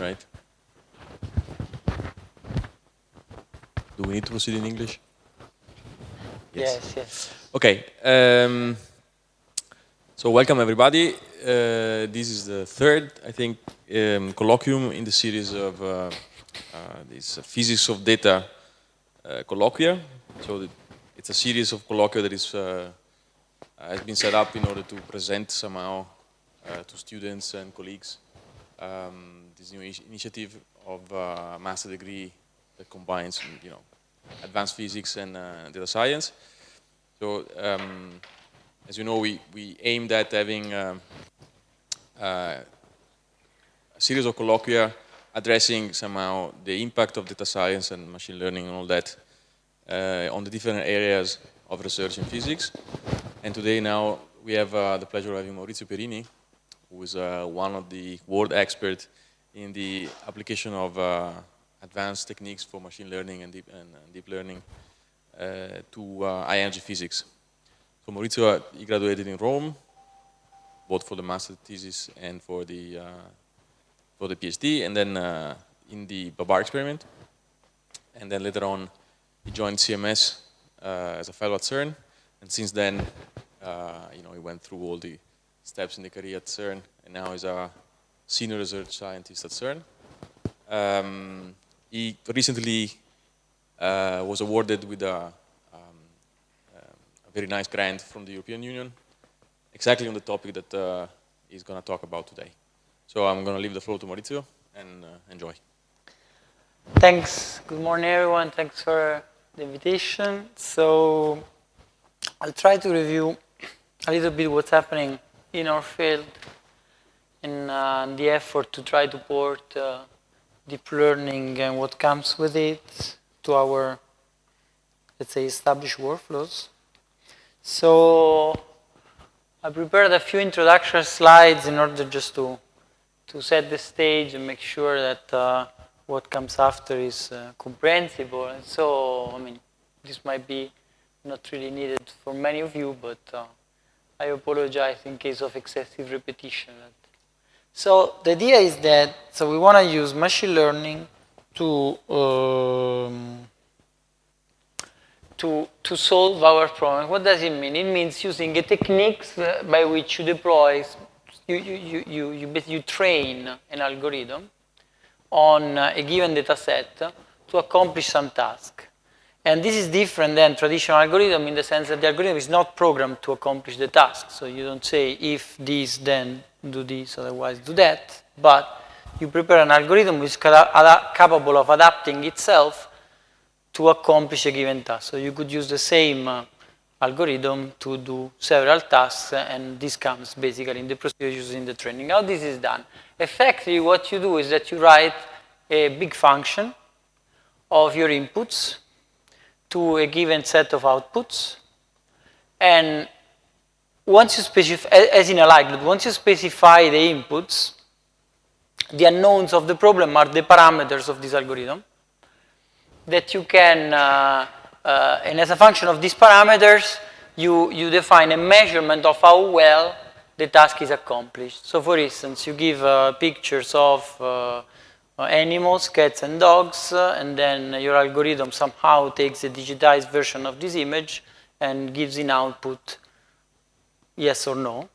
right? Do we need to proceed in English? Yes, yes. Okay. So welcome everybody. This is the third, I think, colloquium in the series of this physics of data colloquia. So it's a series of colloquia that is has been set up in order to present somehow to students and colleagues this new initiative of master degree that combines, advanced physics and data science. So, as you know, we aimed at having a series of colloquia addressing somehow the impact of data science and machine learning and all that on the different areas of research in physics. And today now we have the pleasure of having Maurizio Pierini, who is one of the world experts in the application of advanced techniques for machine learning and deep learning to high-energy physics. So Maurizio, he graduated in Rome, both for the master thesis and for the PhD, and then in the Babar experiment. And then later on, he joined CMS as a fellow at CERN, and since then, he went through all the steps in the career at CERN, and now is a senior research scientist at CERN. He recently was awarded with a very nice grant from the European Union, exactly on the topic that he's going to talk about today. So I'm going to leave the floor to Maurizio, and enjoy. Thanks. Good morning, everyone. Thanks for the invitation. So I'll try to review a little bit what's happening in our field in the effort to try to port deep learning and what comes with it to our, let's say, established workflows. So I prepared a few introductory slides in order just to set the stage and make sure that what comes after is comprehensible. And so, this might be not really needed for many of you, but I apologize in case of excessive repetition. So the idea is that we want to use machine learning to solve our problem. What does it mean? It means using a techniques by which you deploy, you train an algorithm on a given data set to accomplish some task. And this is different than traditional algorithm in the sense that the algorithm is not programmed to accomplish the task. So you don't say if this, then do this, otherwise do that. But you prepare an algorithm which is capable of adapting itself to accomplish a given task. So you could use the same algorithm to do several tasks, and this comes basically in the procedure using the training. How this is done? Effectively, what you do is that you write a big function of your inputs to a given set of outputs, and once you specify, as in a likelihood, once you specify the inputs, the unknowns of the problem are the parameters of this algorithm that you can, and as a function of these parameters, you define a measurement of how well the task is accomplished. So for instance, you give pictures of animals, cats and dogs, and then your algorithm somehow takes a digitized version of this image and gives in output yes or no.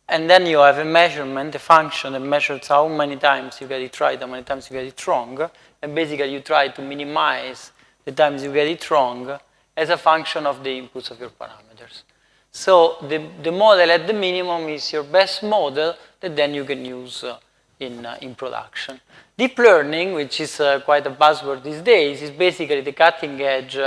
And then you have a measurement, a function that measures how many times you get it right, how many times you get it wrong, and basically you try to minimize the times you get it wrong as a function of the inputs of your parameters. So the model at the minimum is your best model that then you can use in production. Deep learning, which is quite a buzzword these days, is basically the cutting edge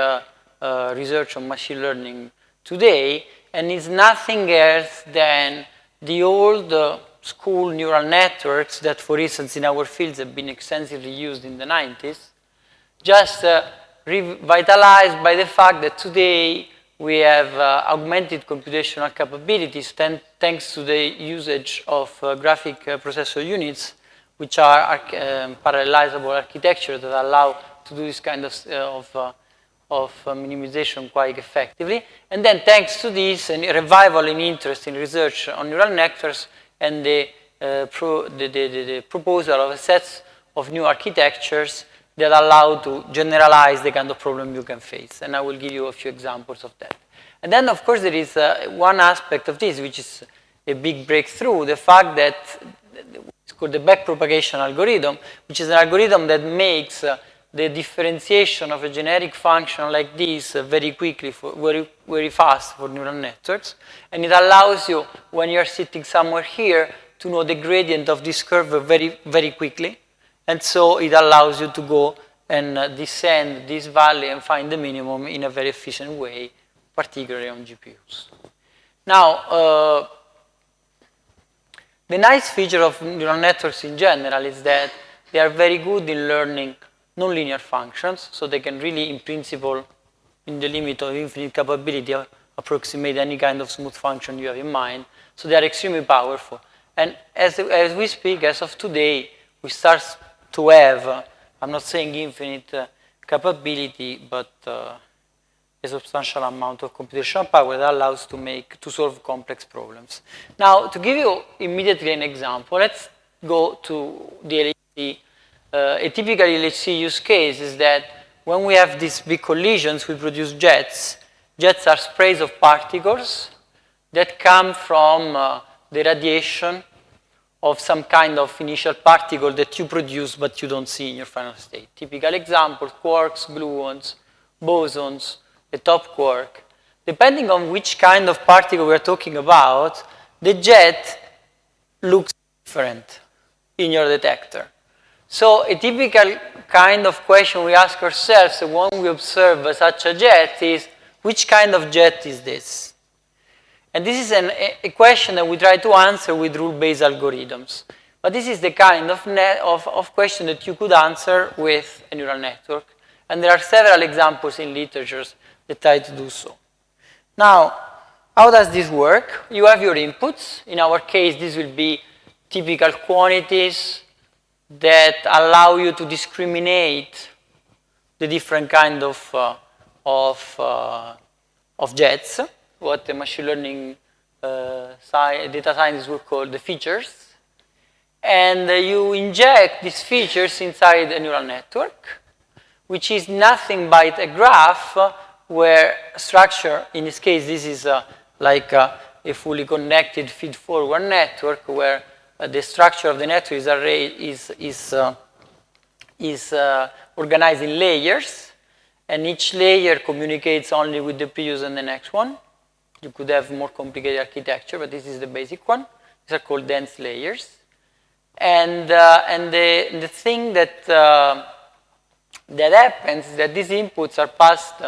research on machine learning today, and is nothing else than the old school neural networks that, for instance, in our fields have been extensively used in the 90s, just revitalized by the fact that today we have augmented computational capabilities thanks to the usage of graphic processor units, which are parallelizable architecture that allow to do this kind of minimization quite effectively. And then thanks to this, a revival in interest in research on neural networks and the the proposal of a set of new architectures that allow to generalize the kind of problem you can face. And I will give you a few examples of that. And then, of course, there is one aspect of this, which is a big breakthrough, the fact that it's called the backpropagation algorithm, which is an algorithm that makes the differentiation of a generic function like this very quickly, very fast for neural networks. And it allows you, when you're sitting somewhere here, to know the gradient of this curve very, very quickly. And so it allows you to go and descend this valley and find the minimum in a very efficient way, particularly on GPUs. Now, the nice feature of neural networks in general is that they are very good in learning nonlinear functions, so they can really, in principle, in the limit of infinite capability, approximate any kind of smooth function you have in mind. So they are extremely powerful. And as we speak, as of today, we start to have, I'm not saying infinite capability, but a substantial amount of computational power that allows to solve complex problems. Now, to give you immediately an example, let's go to the LHC. A typical LHC use case is that when we have these big collisions, we produce jets. Jets are sprays of particles that come from the radiation of some kind of initial particle that you produce but you don't see in your final state. Typical examples, quarks, gluons, bosons, a top quark. Depending on which kind of particle we're talking about, the jet looks different in your detector. So a typical kind of question we ask ourselves when we observe such a jet is, which kind of jet is this? And this is a question that we try to answer with rule-based algorithms. But this is the kind of question that you could answer with a neural network. And there are several examples in literatures that try to do so. Now, how does this work? You have your inputs. In our case, this will be typical quantities that allow you to discriminate the different kind of jets, what the machine learning data scientists would call the features. And you inject these features inside a neural network, which is nothing but a graph where structure, in this case, this is like a fully connected feed-forward network where the structure of the network is organized in layers, and each layer communicates only with the previous and the next one. You could have more complicated architecture, but this is the basic one. These are called dense layers. And the thing that happens is that these inputs are passed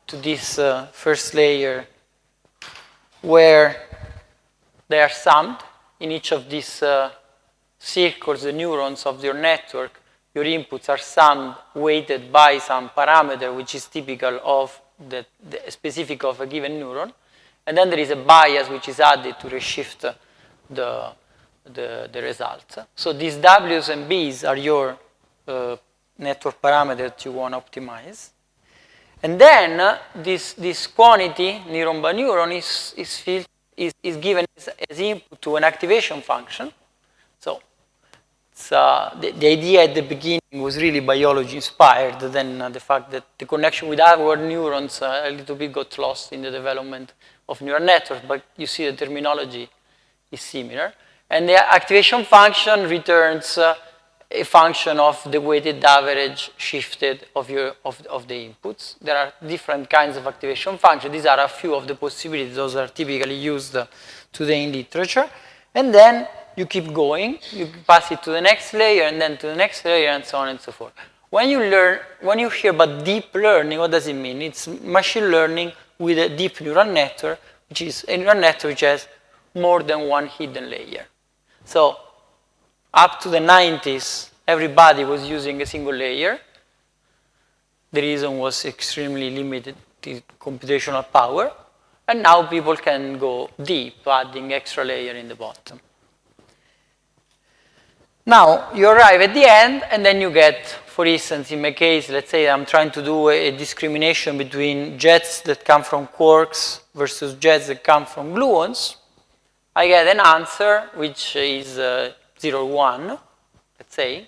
to this first layer where they are summed. In each of these circles, the neurons of your network, your inputs are summed, weighted by some parameter which is typical of the specific of a given neuron. And then there is a bias which is added to reshift the result. So these W's and B's are your network parameter that you want to optimize. And then this quantity, neuron by neuron, is given as input to an activation function. So the idea at the beginning was really biology inspired. Then the fact that the connection with our neurons a little bit got lost in the development of neural networks, but you see the terminology is similar. And the activation function returns a function of the weighted average shifted of the inputs. There are different kinds of activation functions. These are a few of the possibilities. Those are typically used today in literature. And then you keep going. You pass it to the next layer and then to the next layer and so on and so forth. When you hear about deep learning, what does it mean? It's machine learning with a deep neural network, which is a neural network which has more than one hidden layer. So up to the 90s, everybody was using a single layer. The reason was extremely limited computational power. And now people can go deep, adding extra layer in the bottom. Now, you arrive at the end, and then you get, for instance, in my case, let's say I'm trying to do a discrimination between jets that come from quarks versus jets that come from gluons. I get an answer which is 0 or 1, let's say.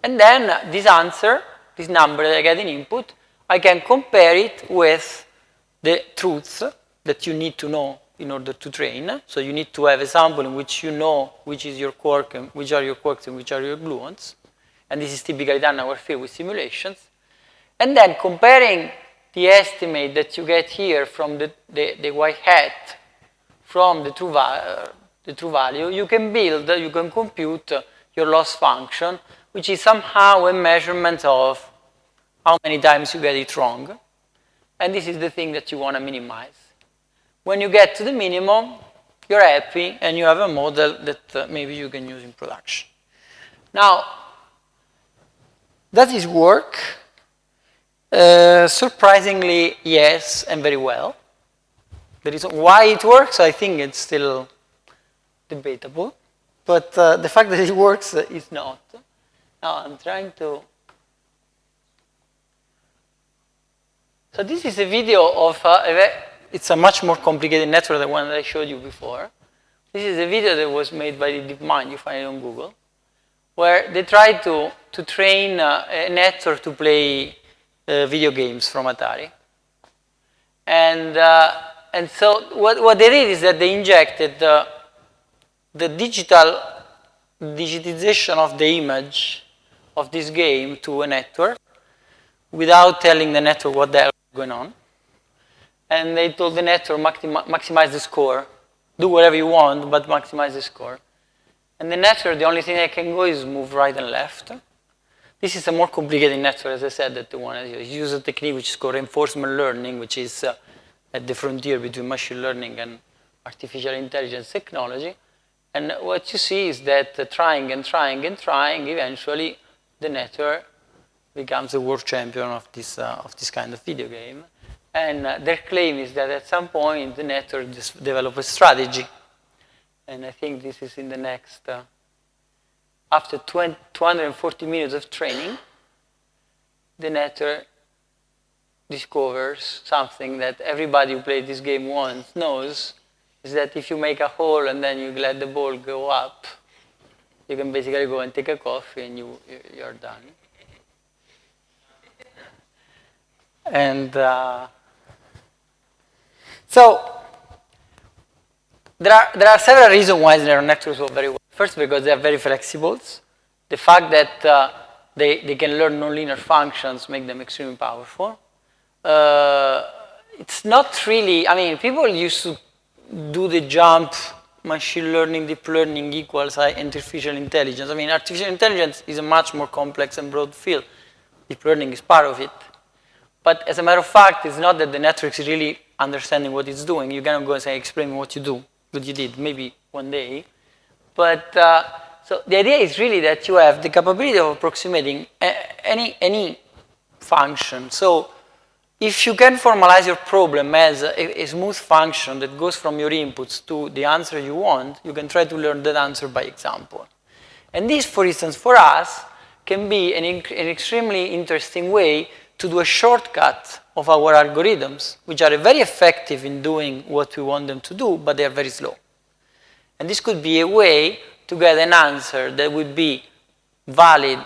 And then this answer, this number that I get in input, I can compare it with the truths that you need to know in order to train. So you need to have a sample in which you know which is your quark, and which are your quarks and which are your gluons. And this is typically done in our field with simulations. And then comparing the estimate that you get here from the y hat from the true value, you can compute your loss function, which is somehow a measurement of how many times you get it wrong. And this is the thing that you want to minimize. When you get to the minimum, you're happy and you have a model that maybe you can use in production. Now, does this work? Surprisingly, yes, and very well. The reason why it works, I think it's still debatable. But the fact that it works is not. Now, I'm trying to... So this is a video of... it's a much more complicated network than the one that I showed you before. This is a video that was made by DeepMind, you find it on Google, where they tried to train a network to play video games from Atari. And so what they did is that they injected the digitization of the image of this game to a network without telling the network what the hell is going on. And they told the network, maximize the score. Do whatever you want, but maximize the score. And the network, the only thing that can go is move right and left. This is a more complicated network, as I said, that the one I use a technique which is called reinforcement learning, which is at the frontier between machine learning and artificial intelligence technology. And what you see is that trying and trying and trying, eventually the network becomes the world champion of this kind of video game. And their claim is that at some point the network just develop a strategy. And I think this is in the next, after 240 minutes of training, the network discovers something that everybody who played this game once knows, is that if you make a hole and then you let the ball go up, you can basically go and take a coffee and you're done. And so there are several reasons why neural networks work very well. First, because they are very flexible. The fact that they can learn nonlinear functions make them extremely powerful. It's not really, I mean, people used to do the jump, machine learning, deep learning equals artificial intelligence. I mean, artificial intelligence is a much more complex and broad field. Deep learning is part of it. But as a matter of fact, it's not that the network is really understanding what it's doing. You cannot go and say, explain me what you do, what you did, maybe one day. But so the idea is really that you have the capability of approximating any function. So if you can formalize your problem as a smooth function that goes from your inputs to the answer you want, you can try to learn that answer by example. And this, for instance, for us, can be an extremely interesting way to do a shortcut of our algorithms, which are very effective in doing what we want them to do, but they are very slow. And this could be a way to get an answer that would be valid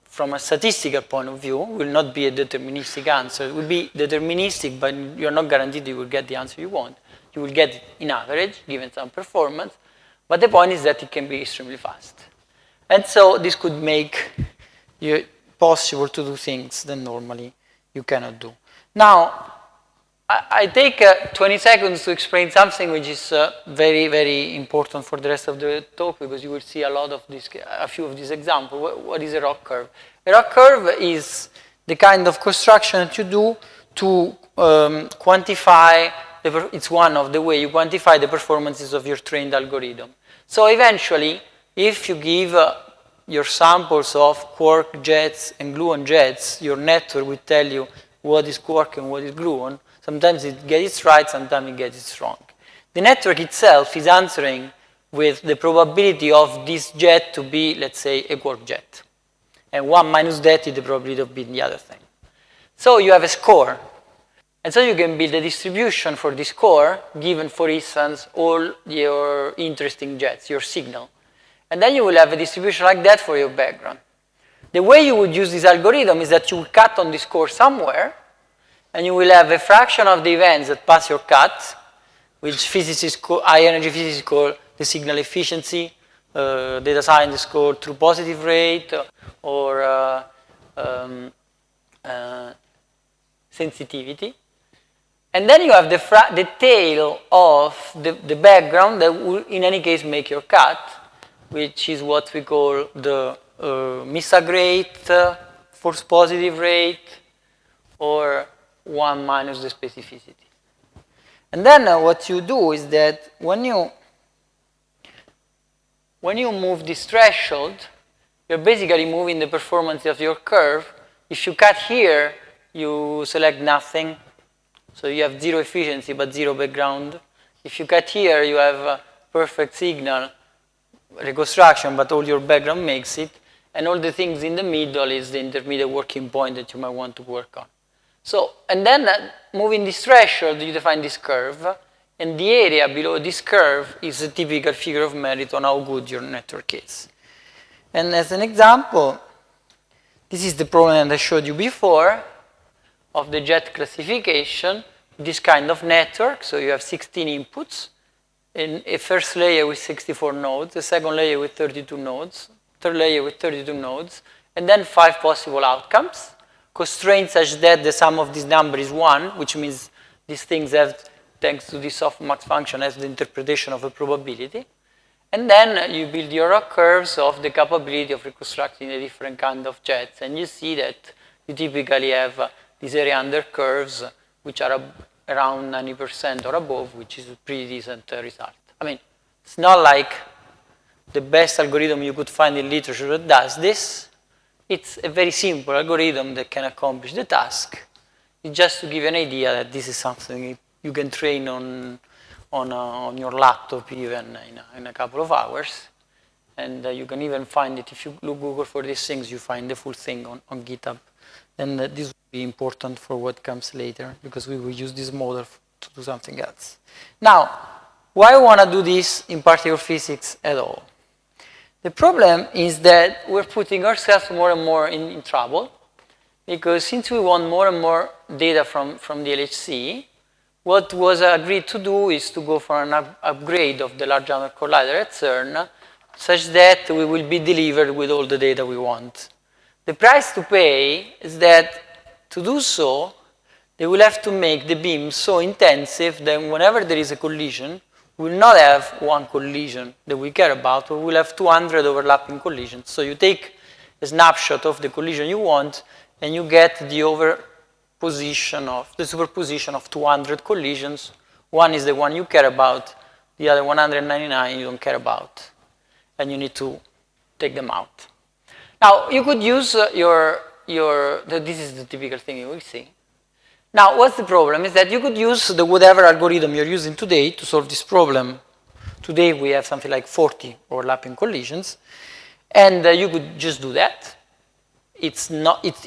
from a statistical point of view, will not be a deterministic answer. It will be deterministic, but you're not guaranteed you will get the answer you want. You will get it in average, given some performance, but the point is that it can be extremely fast. And so this could make it possible to do things that normally you cannot do. Now, I take 20 seconds to explain something which is very, very important for the rest of the talk, because you will see a few of these examples. What is a ROC curve? A ROC curve is the kind of construction that you do to quantify, it's one of the way you quantify the performances of your trained algorithm. So eventually, if you give your samples of quark jets and gluon jets, your network will tell you what is quark and what is gluon. Sometimes it gets it right, sometimes it gets it wrong. The network itself is answering with the probability of this jet to be, let's say, a quark jet. And 1 minus that is the probability of being the other thing. So you have a score. And so you can build a distribution for this score, given, for instance, all your interesting jets, your signal. And then you will have a distribution like that for your background. The way you would use this algorithm is that you will cut on this core somewhere, and you will have a fraction of the events that pass your cut, which high energy physicists call the signal efficiency, data scientists call true positive rate, or sensitivity. And then you have the tail of the background that will, in any case, make your cut, which is what we call the MISAG rate, false positive rate, or 1 minus the specificity. And then what you do is that when you move this threshold, you're basically moving the performance of your curve. If you cut here, you select nothing. So you have 0 efficiency but 0 background. If you cut here, you have a perfect signal reconstruction, but all your background makes it. And all the things in the middle is the intermediate working point that you might want to work on. So, and then moving this threshold, you define this curve. And the area below this curve is a typical figure of merit on how good your network is. And as an example, this is the problem that I showed you before of the Jet classification, this kind of network. So you have 16 inputs, in a first layer with 64 nodes, a second layer with 32 nodes, third layer with 32 nodes, and then 5 possible outcomes, constrained such that the sum of this number is 1, which means these things have, thanks to this softmax function, has the interpretation of a probability. And then you build your curves of the capability of reconstructing a different kind of jets. And you see that you typically have these area under curves, which are around 90% or above, which is a pretty decent result. I mean, it's not like the best algorithm you could find in literature that does this. It's a very simple algorithm that can accomplish the task. It's just to give you an idea that this is something you can train on your laptop even in a couple of hours. And you can even find it, if you look Google for these things, you find the full thing on GitHub. And this will be important for what comes later, because we will use this model to do something else. Now, why I want to do this in particle physics at all? The problem is that we're putting ourselves more and more in trouble, because since we want more and more data from the LHC, what was agreed to do is to go for an upgrade of the Large Hadron Collider at CERN, such that we will be delivered with all the data we want. The price to pay is that to do so, they will have to make the beam so intensive that whenever there is a collision, we will not have one collision that we care about, we will have 200 overlapping collisions. So you take a snapshot of the collision you want, and you get the superposition of 200 collisions. One is the one you care about, the other 199 you don't care about, and you need to take them out. Now, you could use this is the typical thing you will see. Now, what's the problem is that you could use the whatever algorithm you're using today to solve this problem. Today, we have something like 40 overlapping collisions, and you could just do that. It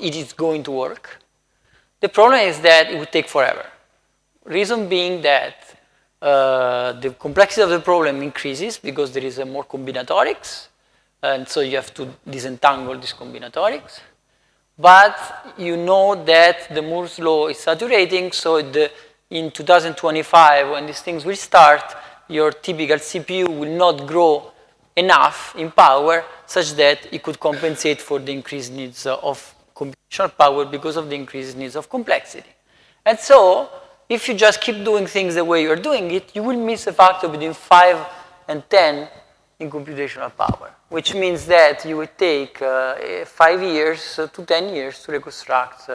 is going to work. The problem is that it would take forever. Reason being that the complexity of the problem increases because there is more combinatorics, and so you have to disentangle these combinatorics. But you know that the Moore's law is saturating, so in 2025, when these things will start, your typical CPU will not grow enough in power such that it could compensate for the increased needs of computational power because of the increased needs of complexity. And so, if you just keep doing things the way you're doing it, you will miss a factor between 5 and 10 in computational power, which means that you would take 5 years to 10 years to reconstruct.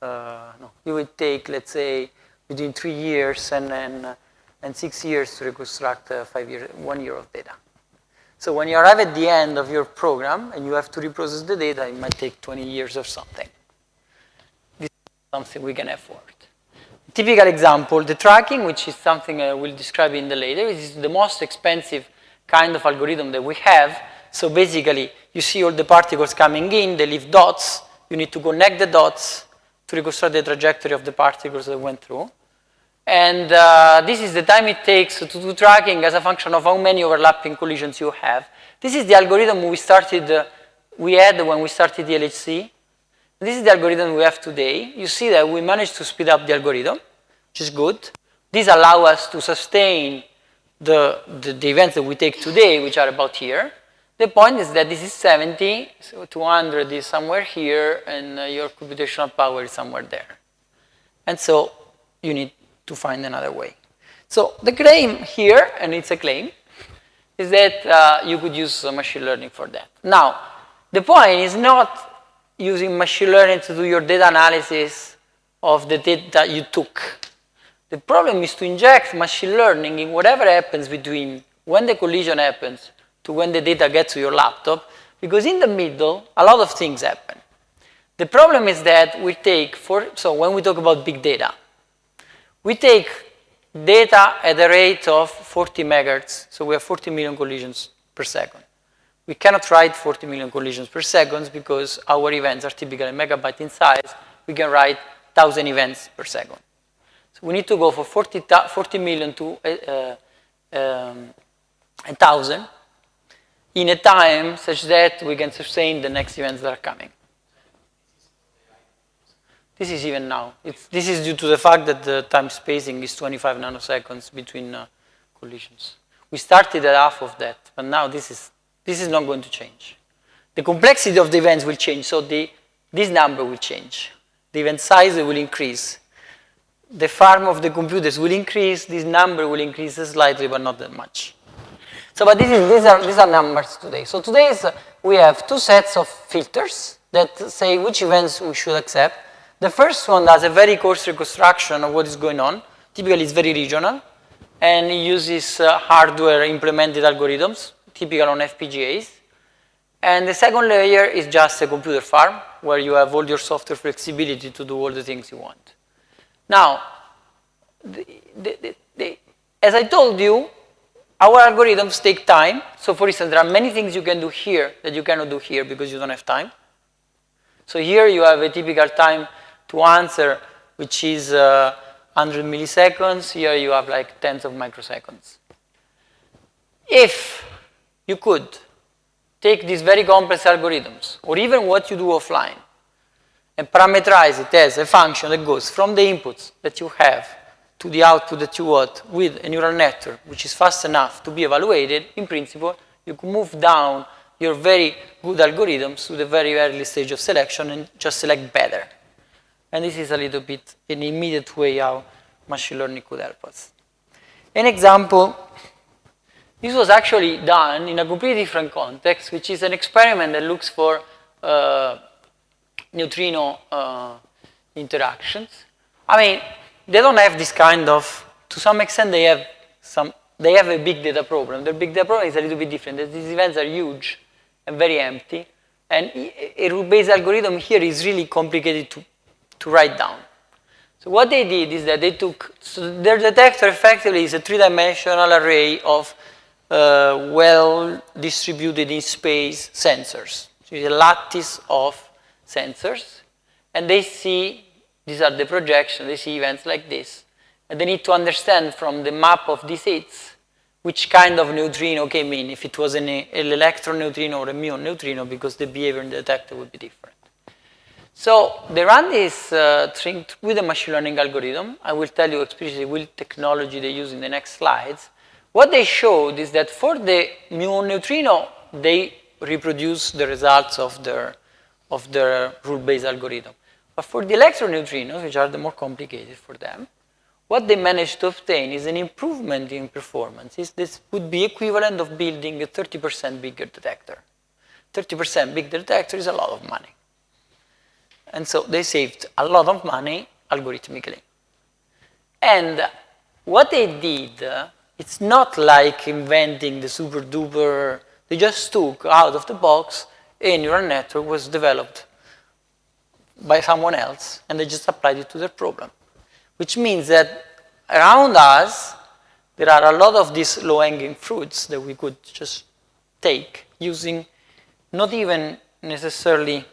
You would take, let's say, between 3 years and 6 years to reconstruct 1 year of data. So when you arrive at the end of your program and you have to reprocess the data, it might take 20 years or something. This is something we can afford. Typical example, the tracking, which is something I will describe in the later, is the most expensive kind of algorithm that we have. So basically, you see all the particles coming in, they leave dots. You need to connect the dots to reconstruct the trajectory of the particles that went through. And this is the time it takes to do tracking as a function of how many overlapping collisions you have. This is the algorithm we had when we started the LHC. This is the algorithm we have today. You see that we managed to speed up the algorithm, which is good. These allow us to sustain the events that we take today, which are about here. The point is that this is 70, so 200 is somewhere here, and your computational power is somewhere there. And so you need to find another way. So the claim here, and it's a claim, is that you could use machine learning for that. Now, the point is not using machine learning to do your data analysis of the data you took. The problem is to inject machine learning in whatever happens between when the collision happens to when the data gets to your laptop, because in the middle, a lot of things happen. The problem is that we take, so when we talk about big data, we take data at a rate of 40 megahertz, so we have 40 million collisions per second. We cannot write 40 million collisions per second because our events are typically megabyte in size. We can write 1,000 events per second. So we need to go for 40 million to 1,000 in a time such that we can sustain the next events that are coming. This is even now. This is due to the fact that the time spacing is 25 nanoseconds between collisions. We started at half of that, but now this is not going to change. The complexity of the events will change, so this number will change. The event size will increase. The farm of the computers will increase. This number will increase slightly, but not that much. So, but these are numbers today. So today we have two sets of filters that say which events we should accept. The first one does a very coarse reconstruction of what is going on. Typically, it's very regional, and it uses hardware-implemented algorithms, typical on FPGAs. And the second layer is just a computer farm, where you have all your software flexibility to do all the things you want. Now, as I told you, our algorithms take time. So, for instance, there are many things you can do here that you cannot do here because you don't have time. So here you have a typical time to answer, which is 100 milliseconds. Here you have like tens of microseconds. If you could take these very complex algorithms, or even what you do offline, and parameterize it as a function that goes from the inputs that you have to the output that you want with a neural network, which is fast enough to be evaluated, in principle, you can move down your very good algorithms to the very early stage of selection and just select better. And this is a little bit an immediate way how machine learning could help us. An example, this was actually done in a completely different context, which is an experiment that looks for neutrino interactions. I mean, they don't have this kind of, to some extent they have a big data problem. Their big data problem is a little bit different. These events are huge and very empty. And a rule-based algorithm here is really complicated to write down. So what they did is that they took, so their detector effectively is a three-dimensional array of well-distributed in space sensors. So it's a lattice of sensors. And they see, these are the projections, they see events like this. And they need to understand from the map of these hits which kind of neutrino came in, if it was an electron neutrino or a muon neutrino, because the behavior in the detector would be different. So they run this thing with a machine learning algorithm. I will tell you explicitly which technology they use in the next slides. What they showed is that for the muon neutrino, they reproduce the results of their rule-based algorithm. But for the electron neutrinos, which are the more complicated for them, what they managed to obtain is an improvement in performance. This would be equivalent of building a 30% bigger detector. 30% bigger detector is a lot of money. And so they saved a lot of money algorithmically. And what they did, it's not like inventing the super duper, they just took out of the box a neural network was developed by someone else, and they just applied it to their problem. Which means that around us, there are a lot of these low-hanging fruits that we could just take using not even necessarily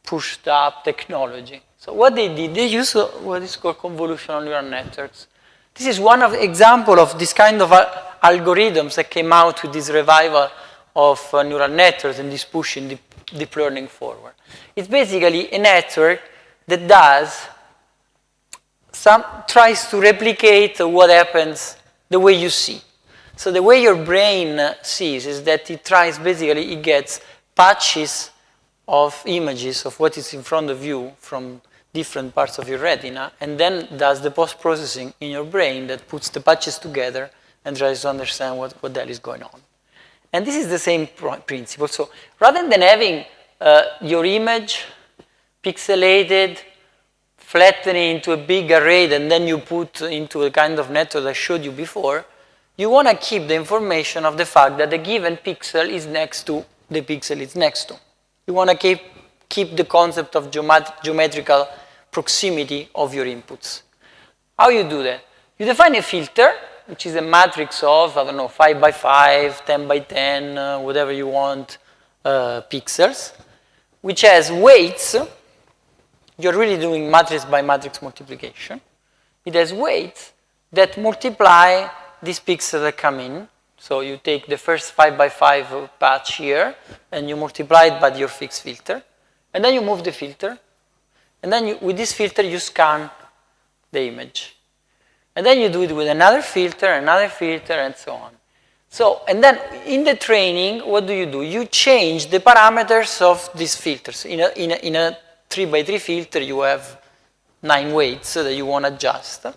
pushed up technology. So what they did, they used what is called convolutional neural networks. This is one of example of this kind of algorithms that came out with this revival of neural networks and this pushing deep learning forward. It's basically a network that tries to replicate what happens the way you see. So the way your brain sees is that it gets patches of images of what is in front of you from different parts of your retina, and then does the post-processing in your brain that puts the patches together and tries to understand what the hell is going on. And this is the same principle. So rather than having your image pixelated, flattening into a big array, and then you put into a kind of network I showed you before, you want to keep the information of the fact that a given pixel is next to the pixel it's next to. You want to keep the concept of geometrical proximity of your inputs. How you do that? You define a filter, which is a matrix of, 5 by 5, 10 by 10, whatever you want, pixels, which has weights. You're really doing matrix by matrix multiplication. It has weights that multiply these pixels that come in. So you take the first 5 by 5 patch here, and you multiply it by your fixed filter. And then you move the filter. And then with this filter, you scan the image. And then you do it with another filter, and so on. So, and then in the training, what do? You change the parameters of these filters. In a 3 by 3 filter, you have 9 weights that you want to adjust,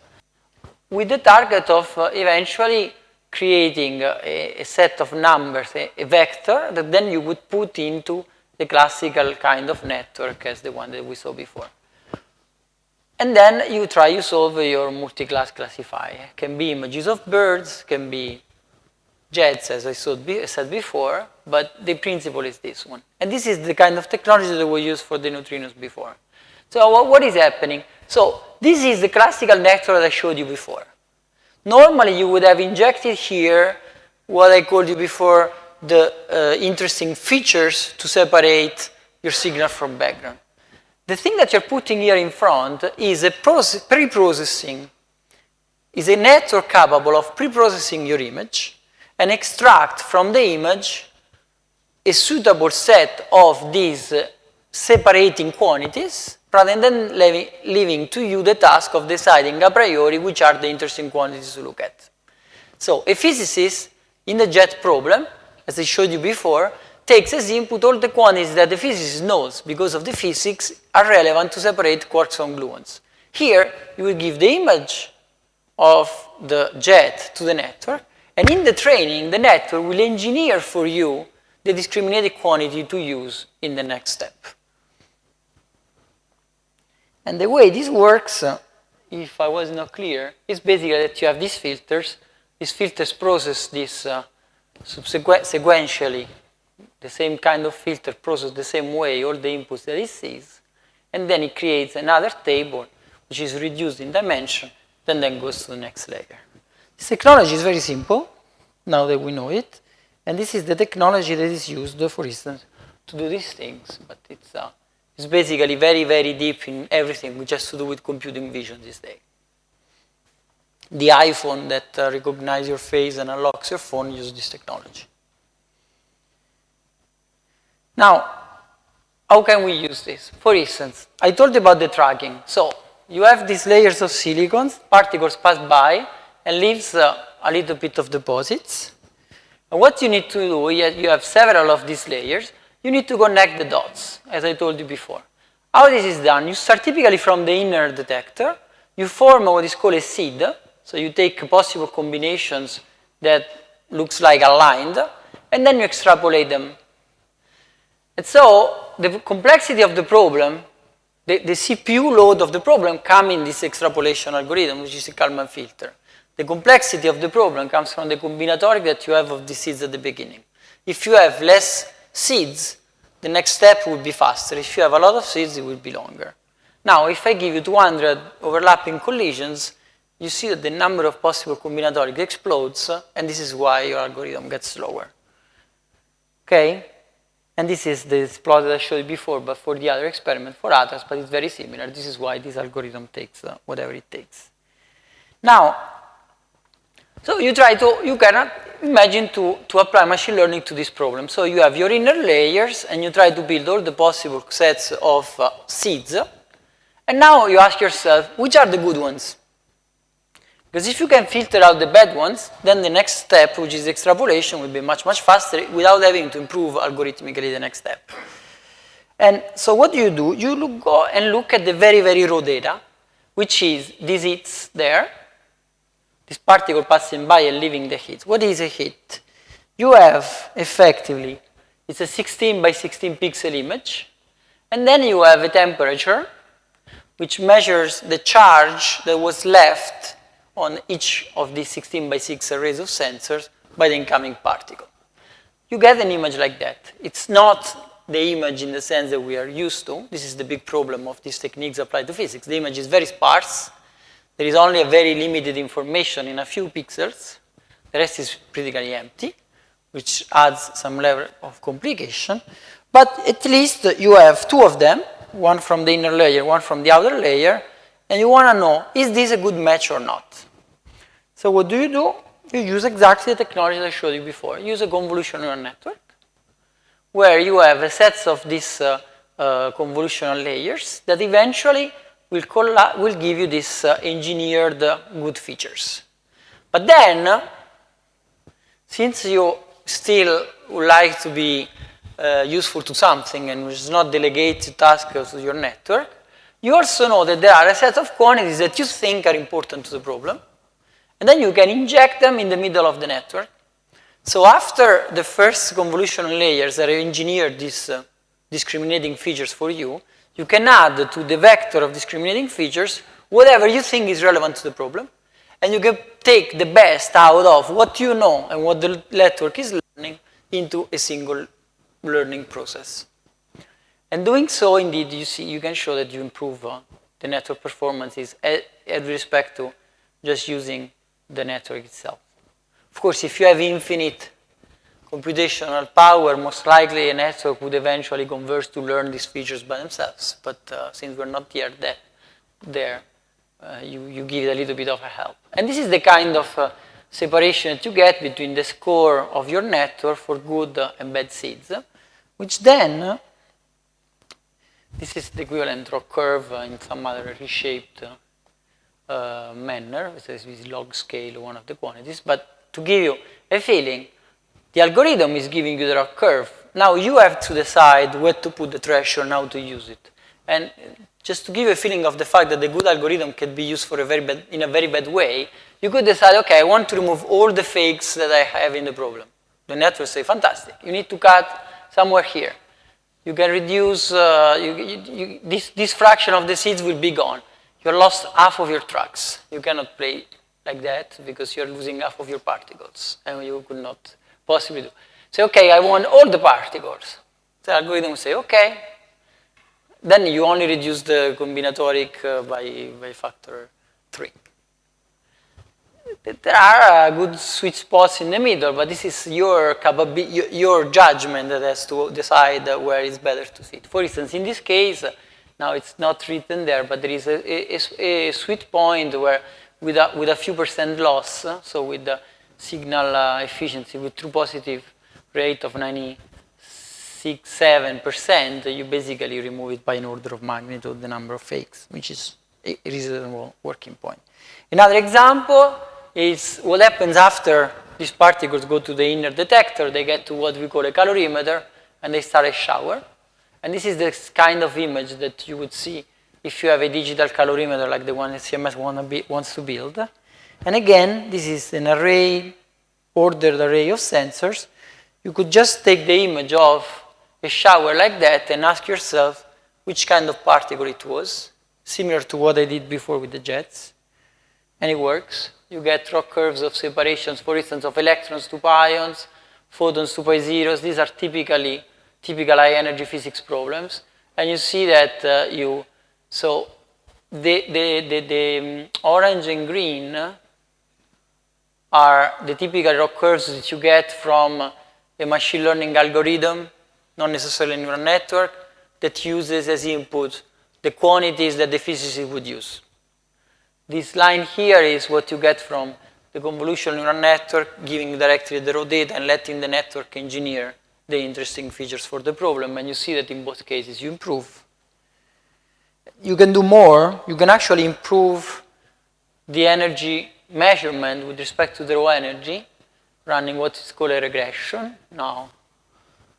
with the target of eventually creating a set of numbers, a vector, that then you would put into the classical kind of network as the one that we saw before. And then you solve your multi-class classifier. Can be images of birds, can be jets, as I said before, but the principle is this one. And this is the kind of technology that we used for the neutrinos before. So what is happening? So this is the classical network that I showed you before. Normally you would have injected here what I called you before, the interesting features to separate your signal from background. The thing that you're putting here in front is a pre-processing, is a network capable of pre-processing your image and extract from the image a suitable set of these separating quantities, rather than leaving to you the task of deciding a priori which are the interesting quantities to look at. So a physicist in the jet problem, as I showed you before, takes as input all the quantities that the physicist knows because of the physics are relevant to separate quarks from gluons. Here, you will give the image of the jet to the network, and in the training, the network will engineer for you the discriminated quantity to use in the next step. And the way this works, if I was not clear, is basically that you have these filters. These filters process this sequentially. The same kind of filter process the same way all the inputs that it sees, and then it creates another table which is reduced in dimension, then goes to the next layer. This technology is very simple, now that we know it, and this is the technology that is used, for instance, to do these things, but it's basically very, very deep in everything which has to do with computing vision these days. The iPhone that recognizes your face and unlocks your phone uses this technology. Now, how can we use this? For instance, I told you about the tracking. So, you have these layers of silicons, particles pass by, and leaves a little bit of deposits. And what you need to do, you have several of these layers, you need to connect the dots, as I told you before. How this is done? You start typically from the inner detector, you form what is called a seed, so you take possible combinations that looks like aligned, and then you extrapolate them. And so, the complexity of the problem, the CPU load of the problem comes in this extrapolation algorithm, which is a Kalman filter. The complexity of the problem comes from the combinatoric that you have of the seeds at the beginning. If you have less seeds, the next step will be faster. If you have a lot of seeds, it will be longer. Now, if I give you 200 overlapping collisions, you see that the number of possible combinatorics explodes, and this is why your algorithm gets slower. Okay? And this is the plot that I showed you before, but for the other experiment, for Atlas, but it's very similar. This is why this algorithm takes whatever it takes. Now, so you imagine to apply machine learning to this problem. So you have your inner layers, and you try to build all the possible sets of seeds. And now you ask yourself, which are the good ones? Because if you can filter out the bad ones, then the next step, which is extrapolation, will be much, much faster without having to improve algorithmically the next step. And so what do? You go and look at the very, very raw data, which is these hits there, this particle passing by and leaving the hits. What is a hit? You have, effectively, it's a 16 by 16 pixel image, and then you have a temperature, which measures the charge that was left on each of these 16 by 6 arrays of sensors by the incoming particle. You get an image like that. It's not the image in the sense that we are used to. This is the big problem of these techniques applied to physics. The image is very sparse. There is only a very limited information in a few pixels. The rest is critically empty, which adds some level of complication. But at least you have two of them, one from the inner layer, one from the outer layer, and you want to know, is this a good match or not? So what do? You use exactly the technology that I showed you before. You use a convolutional neural network, where you have a set of these convolutional layers that eventually will give you these engineered good features. But then, since you still would like to be useful to something and which is not delegate tasks to your network, you also know that there are a set of quantities that you think are important to the problem, and then you can inject them in the middle of the network. So after the first convolutional layers that have engineered these discriminating features for you, you can add to the vector of discriminating features whatever you think is relevant to the problem, and you can take the best out of what you know and what the network is learning into a single learning process. And doing so, indeed, you can show that you improve the network performances with respect to just using the network itself. Of course, if you have infinite computational power, most likely a network would eventually converge to learn these features by themselves. But since we're not yet there, you give it a little bit of a help. And this is the kind of separation that you get between the score of your network for good and bad seeds, which then, this is the equivalent rock curve in some other reshaped manner. This is log scale, one of the quantities. But to give you a feeling, the algorithm is giving you the rock curve. Now you have to decide where to put the threshold and how to use it. And just to give you a feeling of the fact that the good algorithm can be used for in a very bad way, you could decide, okay, I want to remove all the fakes that I have in the problem. The network say, fantastic. You need to cut somewhere here. You can reduce, this fraction of the seeds will be gone. You lost half of your tracks. You cannot play like that because you're losing half of your particles, and you could not possibly do. Say, okay, I want all the particles. The algorithm will say, okay. Then you only reduce the combinatoric by factor 3. There are good sweet spots in the middle, but this is your judgment that has to decide where it's better to fit. For instance, in this case, now it's not written there, but there is a sweet point where with a few percent loss, so with the signal efficiency, with true positive rate of 96.7%, you basically remove it by an order of magnitude the number of fakes, which is a reasonable working point. Another example is what happens after these particles go to the inner detector. They get to what we call a calorimeter, and they start a shower. And this is the kind of image that you would see if you have a digital calorimeter like the one that CMS wants to build. And again, this is an ordered array of sensors. You could just take the image of a shower like that and ask yourself which kind of particle it was, similar to what I did before with the jets. And it works. You get rock curves of separations, for instance, of electrons to pions, photons to pi zeros. These are typical high energy physics problems. And you see that the orange and green are the typical rock curves that you get from a machine learning algorithm, not necessarily a neural network, that uses as input the quantities that the physicist would use. This line here is what you get from the convolutional neural network, giving directly the raw data and letting the network engineer the interesting features for the problem, and you see that in both cases you improve. You can do more. You can actually improve the energy measurement with respect to the raw energy, running what is called a regression. Now,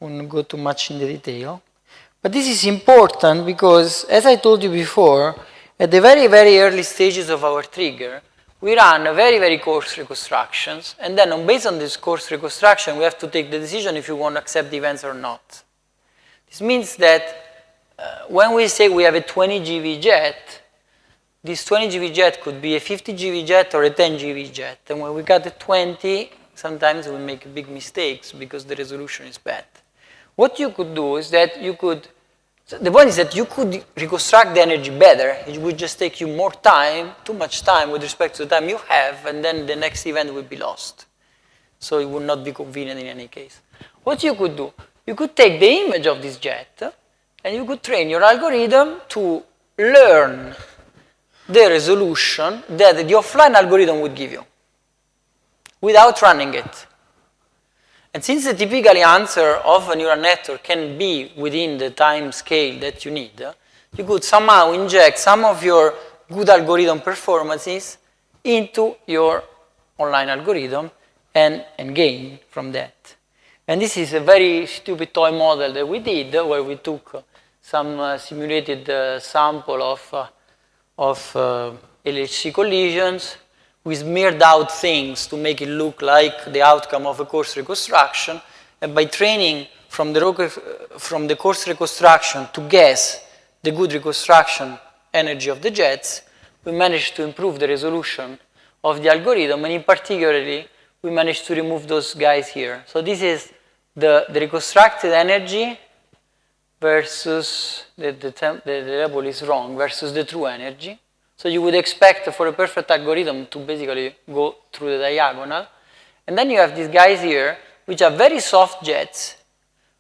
I won't go too much into the detail. But this is important because, as I told you before, at the very, very early stages of our trigger, we run very, very coarse reconstructions, and then based on this coarse reconstruction, we have to take the decision if we want to accept the events or not. This means that when we say we have a 20 GeV jet, this 20 GeV jet could be a 50 GeV jet or a 10 GeV jet. And when we got a 20, sometimes we make big mistakes because the resolution is bad. What you could do is that you could, so the point is that you could reconstruct the energy better. It would just take you more time, too much time with respect to the time you have, and then the next event will be lost. So it would not be convenient in any case. What you could do, you could take the image of this jet, and you could train your algorithm to learn the resolution that the offline algorithm would give you without running it. And since the typical answer of a neural network can be within the time scale that you need, you could somehow inject some of your good algorithm performances into your online algorithm and gain from that. And this is a very stupid toy model that we did, where we took some simulated sample of LHC collisions. We smeared out things to make it look like the outcome of a coarse reconstruction, and by training from the coarse reconstruction to guess the good reconstruction energy of the jets, we managed to improve the resolution of the algorithm, and in particularly, we managed to remove those guys here. So this is the reconstructed energy versus, the label is wrong, versus the true energy. So you would expect for a perfect algorithm to basically go through the diagonal. And then you have these guys here, which are very soft jets,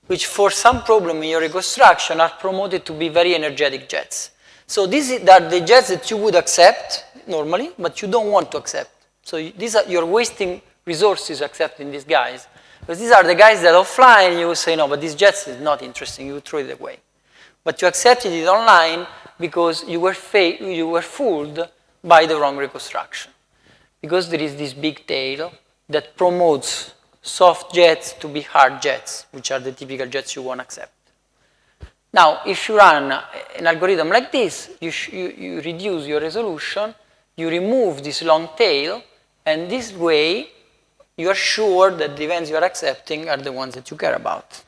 which for some problem in your reconstruction are promoted to be very energetic jets. So these are the jets that you would accept normally, but you don't want to accept. So you're wasting resources accepting these guys. Because these are the guys that offline you will say, no, but these jets is not interesting, you throw it away. But you accepted it online because you were fooled by the wrong reconstruction. Because there is this big tail that promotes soft jets to be hard jets, which are the typical jets you want to accept. Now, if you run an algorithm like this, you reduce your resolution, you remove this long tail, and this way you are sure that the events you are accepting are the ones that you care about.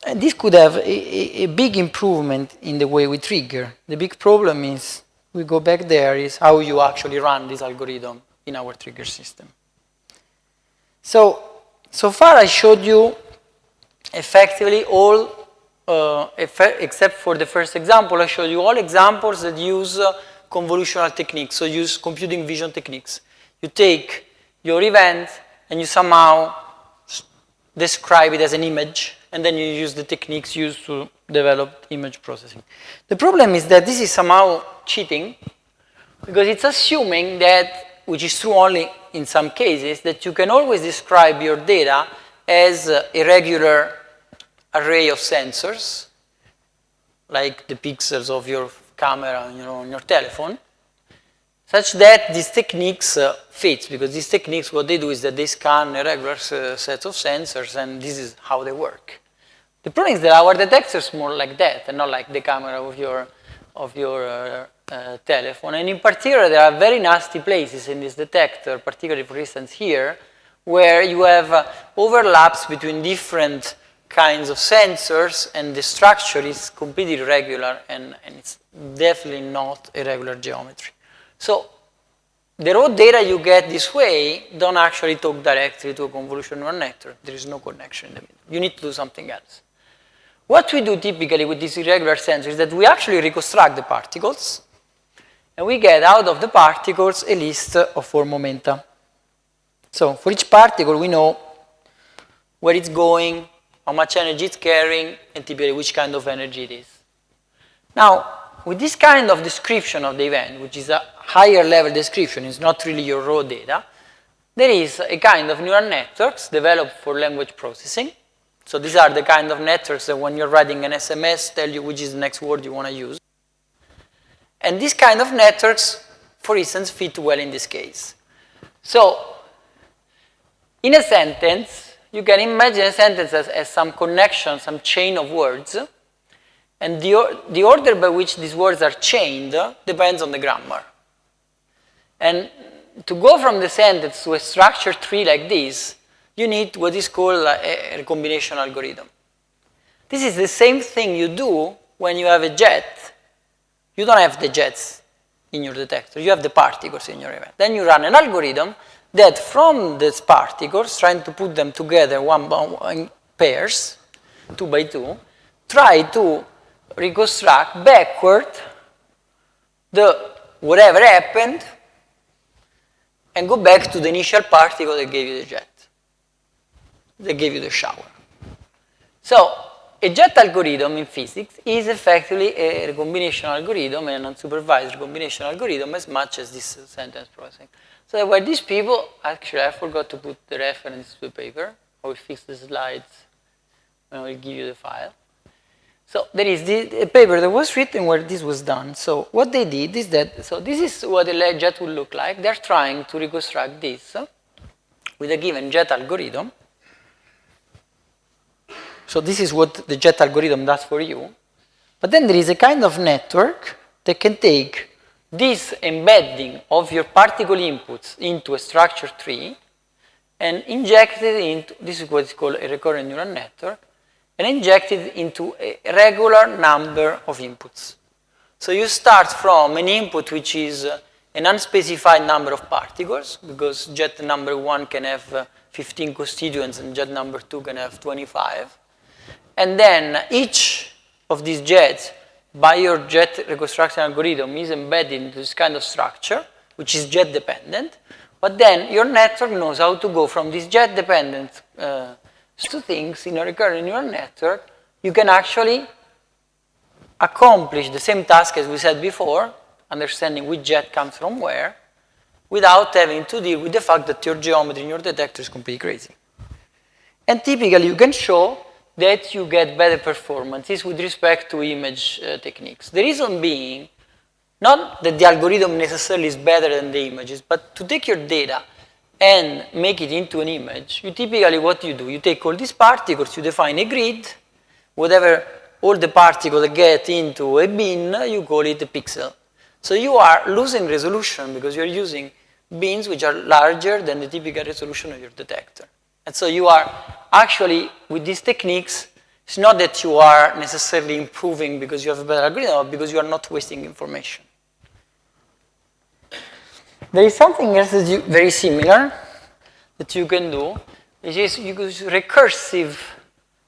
And this could have a big improvement in the way we trigger. The big problem is, we go back there, is how you actually run this algorithm in our trigger system. So far I showed you effectively all, except for the first example, I showed you all examples that use convolutional techniques, so use computing vision techniques. You take your event and you somehow describe it as an image, and then you use the techniques used to develop image processing. The problem is that this is somehow cheating, because it's assuming that, which is true only in some cases, that you can always describe your data as a regular array of sensors, like the pixels of your camera on your telephone, such that these techniques fit, because these techniques, what they do is that they scan a regular set of sensors, and this is how they work. The problem is that our detector is more like that, and not like the camera of your telephone. And in particular, there are very nasty places in this detector, particularly, for instance, here, where you have overlaps between different kinds of sensors, and the structure is completely irregular, and it's definitely not a regular geometry. So the raw data you get this way don't actually talk directly to a convolutional neural network. There is no connection in the middle. You need to do something else. What we do typically with these irregular sensors is that we actually reconstruct the particles, and we get out of the particles a list of 4 momenta. So for each particle, we know where it's going, how much energy it's carrying, and typically which kind of energy it is. Now, with this kind of description of the event, which is a higher level description, it's not really your raw data, there is a kind of neural networks developed for language processing. So these are the kind of networks that when you're writing an SMS, tell you which is the next word you want to use. And these kind of networks, for instance, fit well in this case. So in a sentence, you can imagine a sentence as some connection, some chain of words, and the order by which these words are chained depends on the grammar. And to go from the sentence to a structured tree like this, you need what is called a recombination algorithm. This is the same thing you do when you have a jet. You don't have the jets in your detector, you have the particles in your event. Then you run an algorithm that from these particles, trying to put them together in pairs, 2 by 2, try to reconstruct backward the whatever happened and go back to the initial particle that gave you the jet, that gave you the shower. So a jet algorithm in physics is effectively a recombination algorithm, an unsupervised recombination algorithm, as much as this sentence processing. So there were these people, actually I forgot to put the reference to the paper. I will fix the slides when I will give you the file. So there is a paper that was written where this was done. So what they did is that, so this is what a jet would look like. They're trying to reconstruct this with a given jet algorithm. So this is what the jet algorithm does for you. But then there is a kind of network that can take this embedding of your particle inputs into a structured tree and inject it into, this is what is called a recurrent neural network, and inject it into a regular number of inputs. So you start from an input which is an unspecified number of particles, because jet number 1 can have 15 constituents and jet number 2 can have 25. And then each of these jets, by your jet reconstruction algorithm, is embedded into this kind of structure, which is jet dependent. But then your network knows how to go from this jet dependent to things in a recurrent neural network. You can actually accomplish the same task as we said before, understanding which jet comes from where, without having to deal with the fact that your geometry in your detector is completely crazy. And typically you can show that you get better performances with respect to image techniques. The reason being, not that the algorithm necessarily is better than the images, but to take your data and make it into an image, you typically what you do, you take all these particles, you define a grid, whatever all the particles get into a bin, you call it a pixel. So you are losing resolution because you're using bins which are larger than the typical resolution of your detector. And so you are actually, with these techniques, it's not that you are necessarily improving because you have a better algorithm, but because you are not wasting information. There is something else that very similar that you can do, which is you use recursive,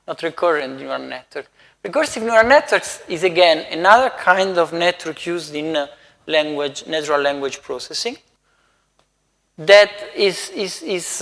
not recurrent neural network. Recursive neural networks is again another kind of network used in natural language processing that is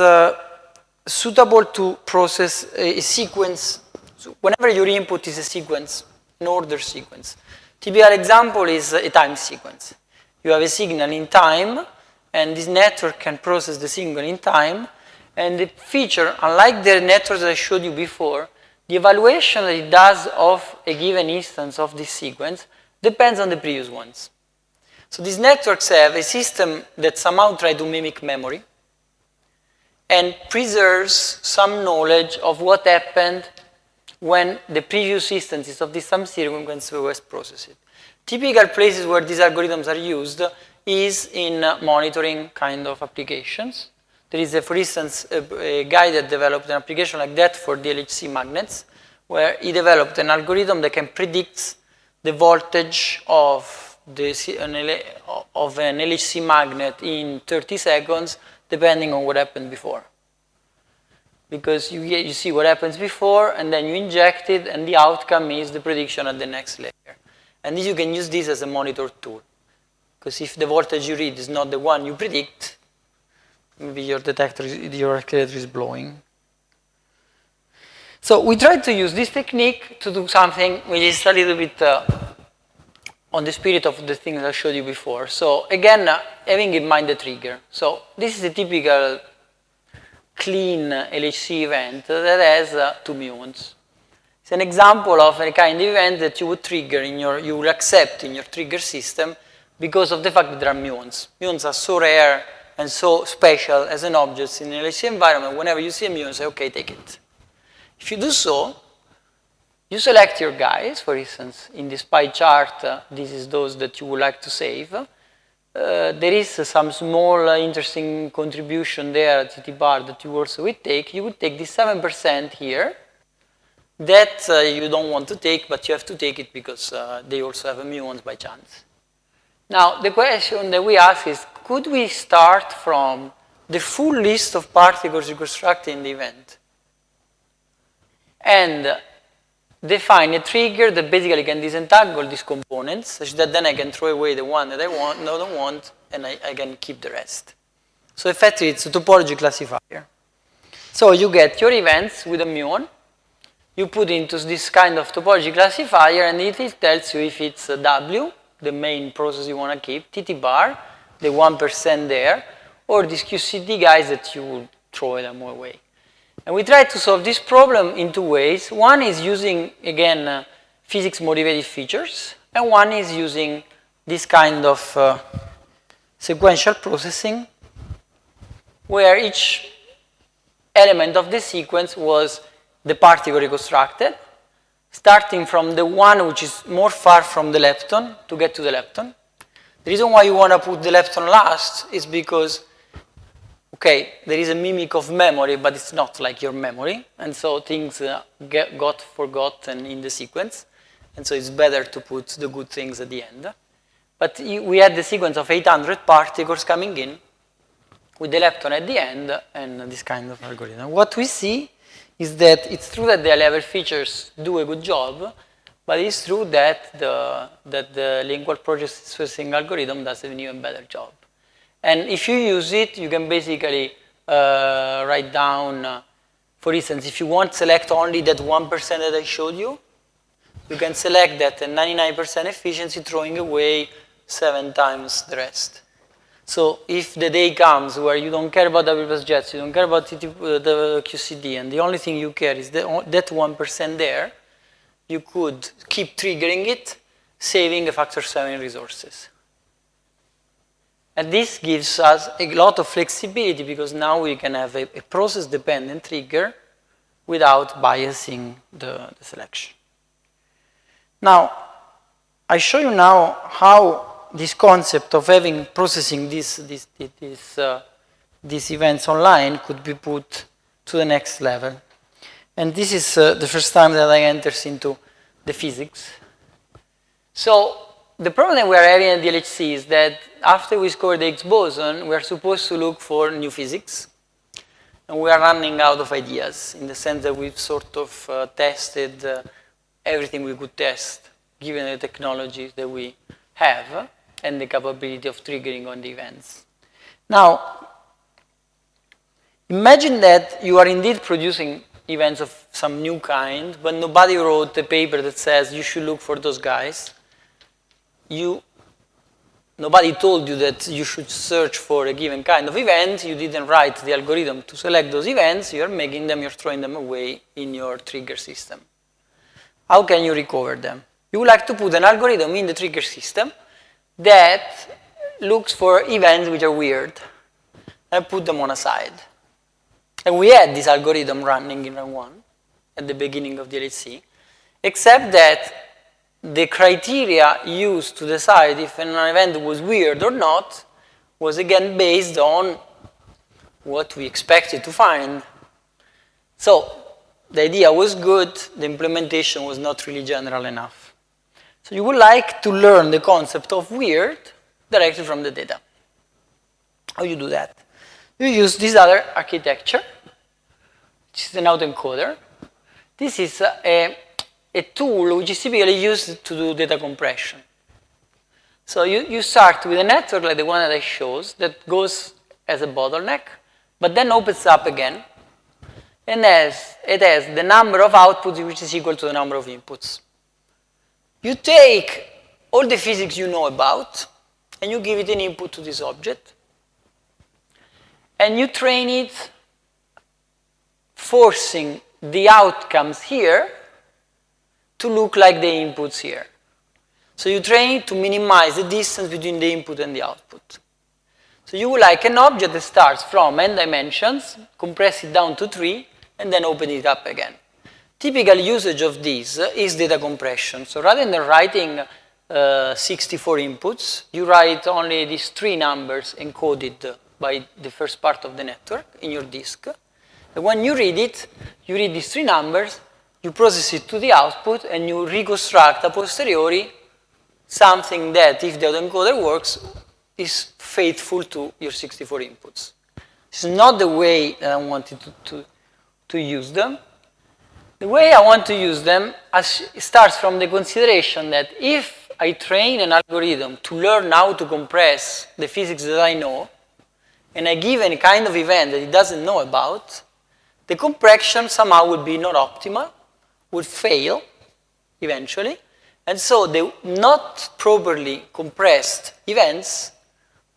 suitable to process a sequence. So whenever your input is a sequence, an order sequence. Typical example is a time sequence. You have a signal in time, and this network can process the signal in time, and the feature, unlike the networks that I showed you before, the evaluation that it does of a given instance of this sequence depends on the previous ones. So these networks have a system that somehow tries to mimic memory and preserves some knowledge of what happened when the previous instances of this time sequence was processed. Typical places where these algorithms are used is in monitoring kind of applications. There is, for instance, a guy that developed an application like that for the LHC magnets, where he developed an algorithm that can predict the voltage of an LHC magnet in 30 seconds, depending on what happened before. Because you see what happens before, and then you inject it, and the outcome is the prediction at the next layer. And you can use this as a monitor tool. Because if the voltage you read is not the one you predict, maybe your detector, your accelerator is blowing. So we tried to use this technique to do something which is a little bit on the spirit of the things I showed you before. So again, having in mind the trigger. So this is a typical clean LHC event that has 2 muons. It's an example of a kind of event that you would trigger you will accept in your trigger system because of the fact that there are muons. Muons are so rare and so special as an object in an LHC environment. Whenever you see a muon, say, okay, take it. If you do so, you select your guys. For instance, in this pie chart, this is those that you would like to save. There is some small interesting contribution there, TT bar, that you also would take. You would take this 7% here that you don't want to take, but you have to take it because they also have a muons by chance. Now, the question that we ask is, could we start from the full list of particles you construct in the event and define a trigger that basically can disentangle these components such that then I can throw away the one that I don't want, and I can keep the rest. So effectively, it's a topology classifier. So you get your events with a muon, you put into this kind of topology classifier, and it tells you if it's a W, the main process you want to keep, TT bar, the 1% there, or these QCD guys that you would throw them away. And we try to solve this problem in 2 ways. One is using, again, physics-motivated features, and one is using this kind of sequential processing, where each element of the sequence was the particle reconstructed, starting from the one which is more far from the lepton to get to the lepton. The reason why you want to put the lepton last is because, okay, there is a mimic of memory, but it's not like your memory, and so things got forgotten in the sequence, and so it's better to put the good things at the end. But we had the sequence of 800 particles coming in with the lepton at the end and this kind of algorithm. What we see is that it's true that the level features do a good job, but it's true that the lingual processing algorithm does an even better job. And if you use it, you can basically write down, for instance, if you want to select only that 1% that I showed you, you can select that at 99% efficiency, throwing away 7 times the rest. So if the day comes where you don't care about W plus jets, you don't care about the QCD, and the only thing you care is that 1% there, you could keep triggering it, saving a factor 7 resources. And this gives us a lot of flexibility because now we can have a process-dependent trigger without biasing the selection. Now, I show you now how this concept of having processing these events online could be put to the next level. And this is the first time that I enter into the physics. So the problem that we are having at the LHC is that after we score the Higgs boson, we are supposed to look for new physics. And we are running out of ideas in the sense that we've sort of tested everything we could test given the technologies that we have and the capability of triggering on the events. Now, imagine that you are indeed producing events of some new kind, but nobody wrote a paper that says you should look for those guys. Nobody told you that you should search for a given kind of event. You didn't write the algorithm to select those events. You're making them, you're throwing them away in your trigger system. How can you recover them? You would like to put an algorithm in the trigger system that looks for events which are weird and put them on a side. And we had this algorithm running in run 1 at the beginning of the LHC, except that the criteria used to decide if an event was weird or not was again based on what we expected to find. So the idea was good, the implementation was not really general enough. So you would like to learn the concept of weird directly from the data. How you do that? You use this other architecture, which is an autoencoder. This is a tool which is typically used to do data compression. So you start with a network like the one that I showed that goes as a bottleneck, but then opens up again, and it has the number of outputs which is equal to the number of inputs. You take all the physics you know about, and you give it an input to this object, and you train it forcing the outcomes here to look like the inputs here. So you train it to minimize the distance between the input and the output. So you would like an object that starts from n dimensions, compress it down to 3, and then open it up again. Typical usage of this is data compression. So rather than writing 64 inputs, you write only these 3 numbers encoded by the first part of the network in your disk. And when you read it, you read these 3 numbers, you process it to the output, and you reconstruct a posteriori something that, if the autoencoder works, is faithful to your 64 inputs. This is not the way that I wanted to use them. The way I want to use them starts from the consideration that if I train an algorithm to learn how to compress the physics that I know, and I give any kind of event that it doesn't know about, the compression somehow would be not optimal, would fail eventually, and so the not properly compressed events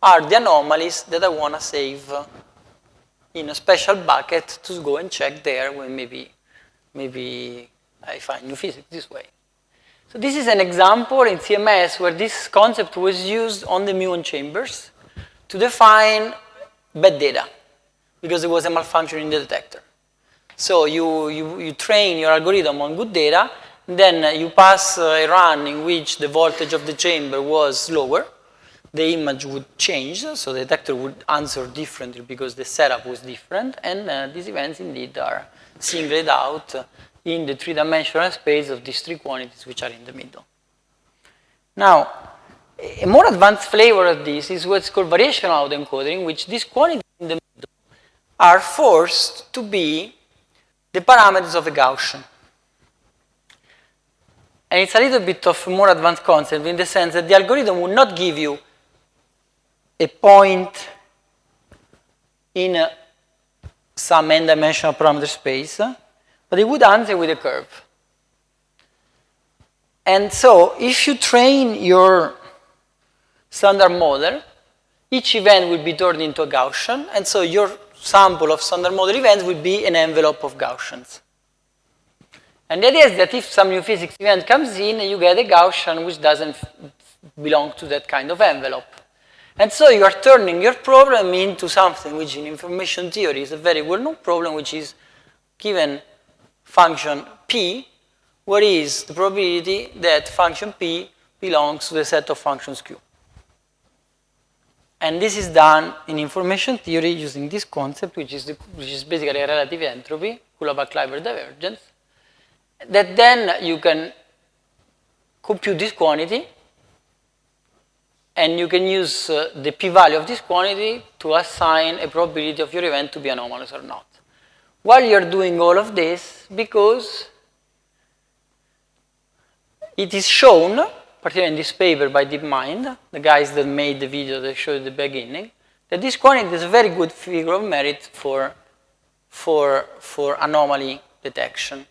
are the anomalies that I want to save in a special bucket to go and check there when maybe I find new physics this way. So this is an example in CMS where this concept was used on the muon chambers to define bad data because there was a malfunction in the detector. So you train your algorithm on good data, then you pass a run in which the voltage of the chamber was lower, the image would change, so the detector would answer differently because the setup was different, and these events indeed are singled out in the 3-dimensional space of these 3 quantities which are in the middle. Now, a more advanced flavor of this is what's called variational autoencoding, in which these quantities in the middle are forced to be the parameters of a Gaussian. And it's a little bit of a more advanced concept in the sense that the algorithm will not give you a point in some n-dimensional parameter space, but it would answer with a curve. And so if you train your standard model, each event will be turned into a Gaussian, and so your sample of standard model events will be an envelope of Gaussians. And the idea is that if some new physics event comes in, you get a Gaussian which doesn't belong to that kind of envelope. And so you are turning your problem into something which in information theory is a very well-known problem, which is given function P, what is the probability that function P belongs to the set of functions Q. And this is done in information theory using this concept, which is basically a relative entropy, Kullabach-Kleiber divergence, that then you can compute this quantity, and you can use the p-value of this quantity to assign a probability of your event to be anomalous or not. While you're doing all of this, because it is shown, particularly in this paper by DeepMind, the guys that made the video that showed at the beginning, that this quantity is a very good figure of merit for anomaly detection.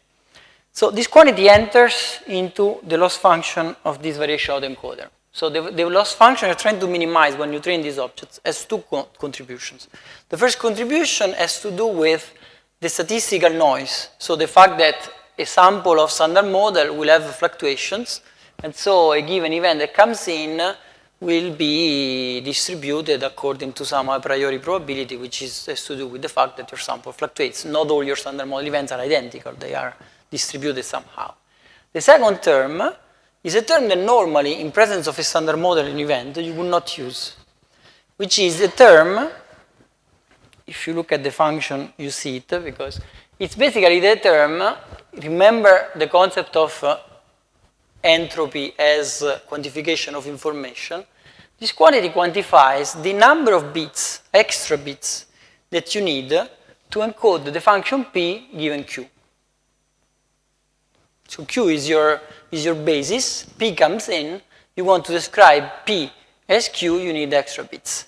So this quantity enters into the loss function of this variational autoencoder. So the loss function you're trying to minimize when you train these objects has 2 contributions. The first contribution has to do with the statistical noise. So the fact that a sample of standard model will have fluctuations, and so a given event that comes in will be distributed according to some a priori probability, which has to do with the fact that your sample fluctuates. Not all your standard model events are identical, they are distributed somehow. The second term is a term that normally, in presence of a standard model in event, you would not use, which is a term, if you look at the function, you see it, because it's basically the term, remember the concept of entropy as quantification of information. This quantity quantifies the number of bits, extra bits, that you need to encode the function P given Q. So Q is your basis, P comes in, you want to describe P as Q, you need extra bits.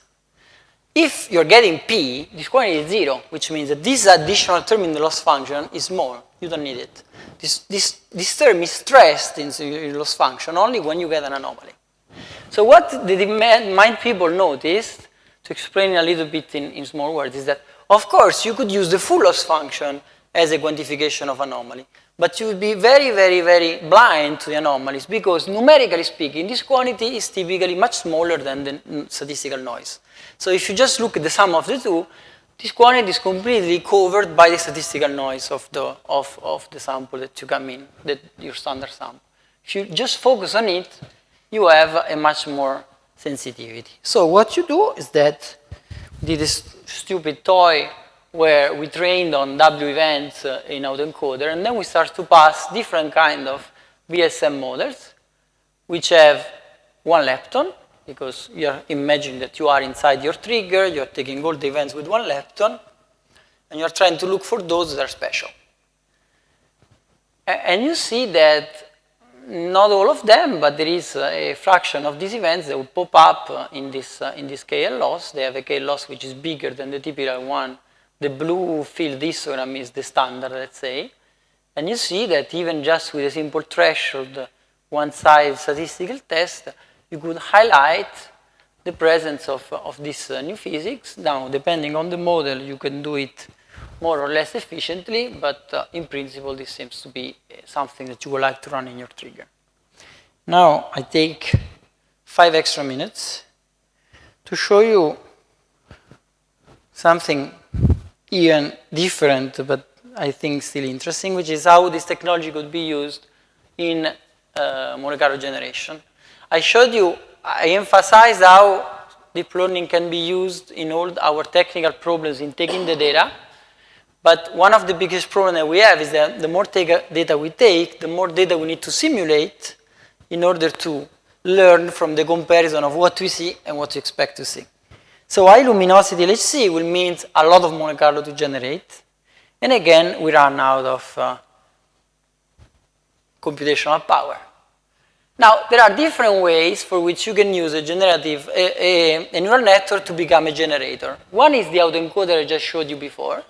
If you're getting P, this quantity is 0, which means that this additional term in the loss function is small, you don't need it. This term is stressed in your loss function only when you get an anomaly. So what the mind people noticed, to explain a little bit in small words, is that, of course, you could use the full loss function as a quantification of anomaly, but you would be very, very, very blind to the anomalies, because numerically speaking, this quantity is typically much smaller than the statistical noise. So if you just look at the sum of the two, this quantity is completely covered by the statistical noise of the sample that you come in, your standard sample. If you just focus on it, you have a much more sensitivity. So what you do is that we did this stupid toy where we trained on W events in autoencoder, and then we start to pass different kind of VSM models, which have one lepton, because you're imagining that you are inside your trigger, you're taking all the events with one lepton, and you're trying to look for those that are special. And you see that not all of them, but there is a fraction of these events that will pop up in this KL loss. They have a KL loss which is bigger than the typical one. The blue field histogram is the standard, let's say. And you see that even just with a simple threshold, one-size statistical test, you could highlight the presence of this new physics. Now, depending on the model, you can do it more or less efficiently, but in principle, this seems to be something that you would like to run in your trigger. Now, I take 5 extra minutes to show you something even different, but I think still interesting, which is how this technology could be used in Monte Carlo generation. I showed you, I emphasized how deep learning can be used in all our technical problems in taking the data. But one of the biggest problems that we have is that the more data we take, the more data we need to simulate in order to learn from the comparison of what we see and what we expect to see. So high luminosity LHC will mean a lot of Monte Carlo to generate. And again, we run out of computational power. Now, there are different ways for which you can use a generative, a neural network to become a generator. One is the autoencoder I just showed you before.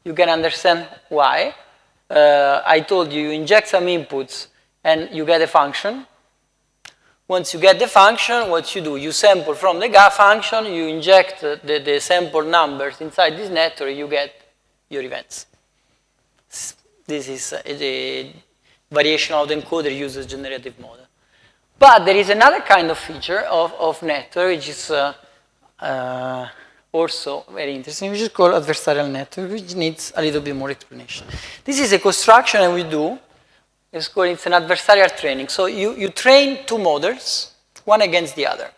You can understand why. I told you, you inject some inputs and you get a function. Once you get the function, what you do, you sample from the function, you inject the sample numbers inside this network, you get your events. This is a variational autoencoder uses generative model. But there is another kind of feature of network, which is also very interesting, which is called adversarial network, which needs a little bit more explanation. This is a construction that we do. It's an adversarial training. So you train two models, one against the other.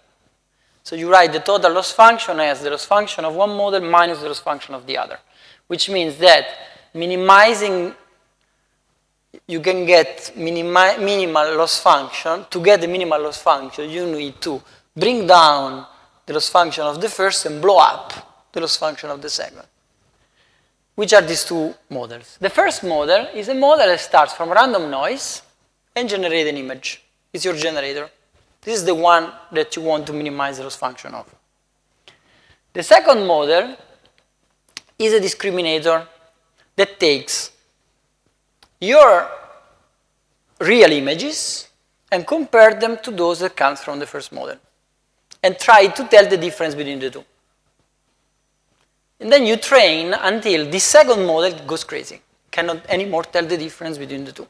So you write the total loss function as the loss function of one model minus the loss function of the other, which means that minimizing, you can get minimal loss function. To get the minimal loss function, you need to bring down the loss function of the first and blow up the loss function of the second. Which are these two models? The first model is a model that starts from random noise and generates an image. It's your generator. This is the one that you want to minimize the loss function of. The second model is a discriminator that takes your real images and compare them to those that come from the first model and try to tell the difference between the two. And then you train until the second model goes crazy, cannot anymore tell the difference between the two.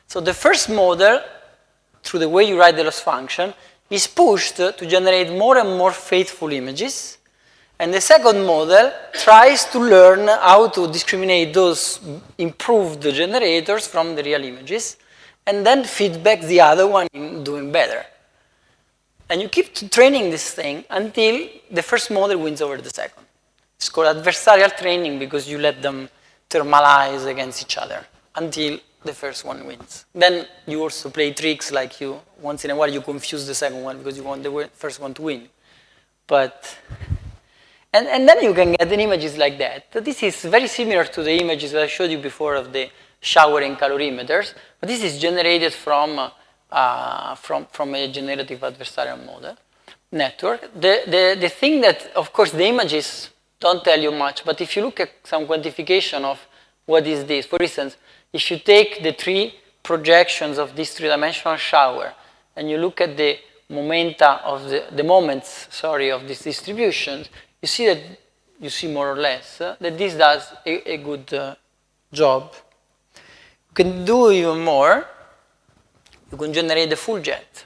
So the first model, through the way you write the loss function, is pushed to generate more and more faithful images. And the second model tries to learn how to discriminate those improved generators from the real images, and then feedback the other one in doing better. And you keep training this thing until the first model wins over the second. It's called adversarial training because you let them thermalize against each other until the first one wins. Then you also play tricks like you, once in a while you confuse the second one because you want the first one to win. But, and then you can get an images like that. This is very similar to the images that I showed you before of the showering calorimeters, but this is generated from a generative adversarial model network. The thing that, of course, the images don't tell you much, but if you look at some quantification of what is this, for instance, if you take the 3 projections of this 3-dimensional shower and you look at the momenta of the moments, sorry, of these distributions, you see that, you see more or less, that this does a good job. You can do even more. You can generate the full jet.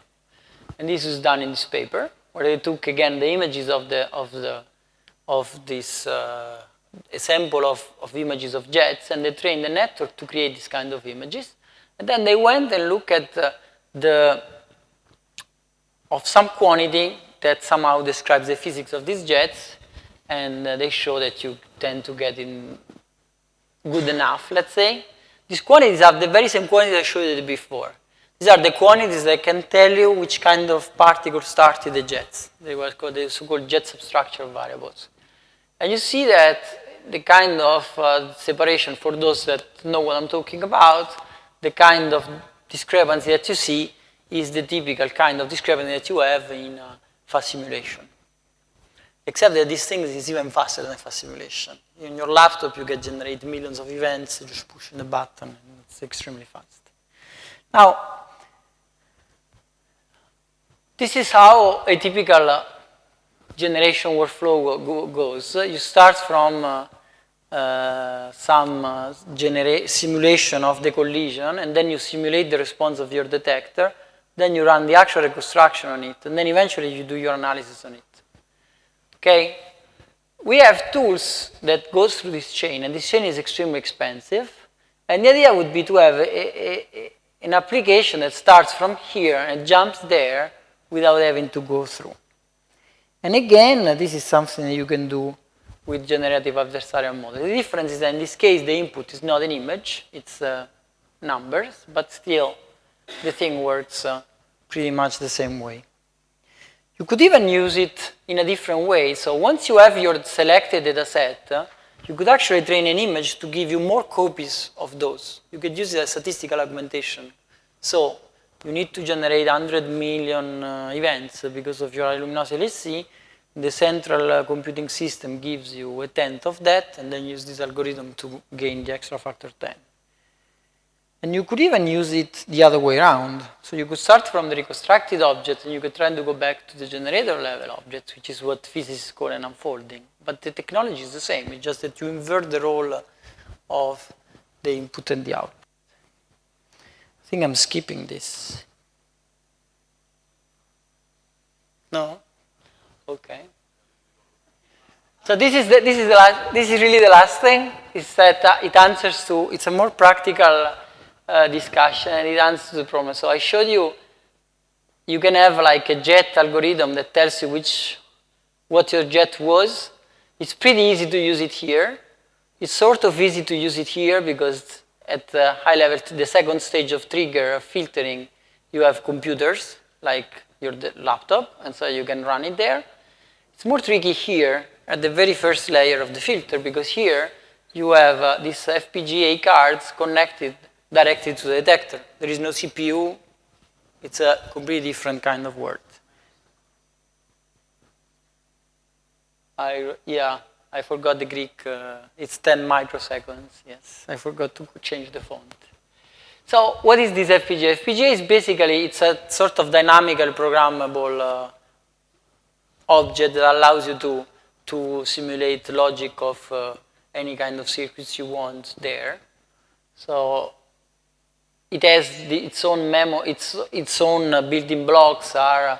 And this is done in this paper, where they took, again, the images of this a sample of images of jets, and they trained the network to create this kind of images. And then they went and looked at of some quantity that somehow describes the physics of these jets, and they show that you tend to get in good enough, let's say. These quantities are the very same quantities I showed you before. These are the quantities that can tell you which kind of particles started the jets. They were called the so-called jet substructure variables. And you see that the kind of separation, for those that know what I'm talking about, the kind of discrepancy that you see is the typical kind of discrepancy that you have in fast simulation. Except that this thing is even faster than fast simulation. In your laptop, you can generate millions of events, just pushing the button, and it's extremely fast. Now, this is how a typical generation workflow goes. You start from some simulation of the collision, and then you simulate the response of your detector, then you run the actual reconstruction on it, and then eventually you do your analysis on it. Okay? We have tools that go through this chain, and this chain is extremely expensive, and the idea would be to have an application that starts from here and jumps there without having to go through. And again, this is something that you can do with generative adversarial models. The difference is that in this case, the input is not an image, it's numbers, but still the thing works pretty much the same way. You could even use it in a different way. So once you have your selected data set, you could actually train an image to give you more copies of those. You could use it as statistical augmentation. So you need to generate 100 million events because of your luminosity LHC. The central computing system gives you 1/10 of that, and then use this algorithm to gain the extra factor 10. And you could even use it the other way around. So you could start from the reconstructed object, and you could try to go back to the generator level object, which is what physicists call an unfolding. But the technology is the same. It's just that you invert the role of the input and the output. I think I'm skipping this. No? Okay. So this is really the last thing. Is that it answers to. It's a more practical discussion, and it answers the problem. So I showed you. You can have like a jet algorithm that tells you what your jet was. It's pretty easy to use it here. It's sort of easy to use it here because at the high level, the second stage of trigger filtering, you have computers like your laptop, and so you can run it there. It's more tricky here at the very first layer of the filter because here you have these FPGA cards connected directly to the detector. There is no CPU. It's a completely different kind of world. I forgot the Greek. It's 10 microseconds. Yes, I forgot to change the font. So what is this FPGA? FPGA is basically, it's a sort of dynamical programmable object that allows you to simulate logic of any kind of circuits you want there. So it has its own its own building blocks are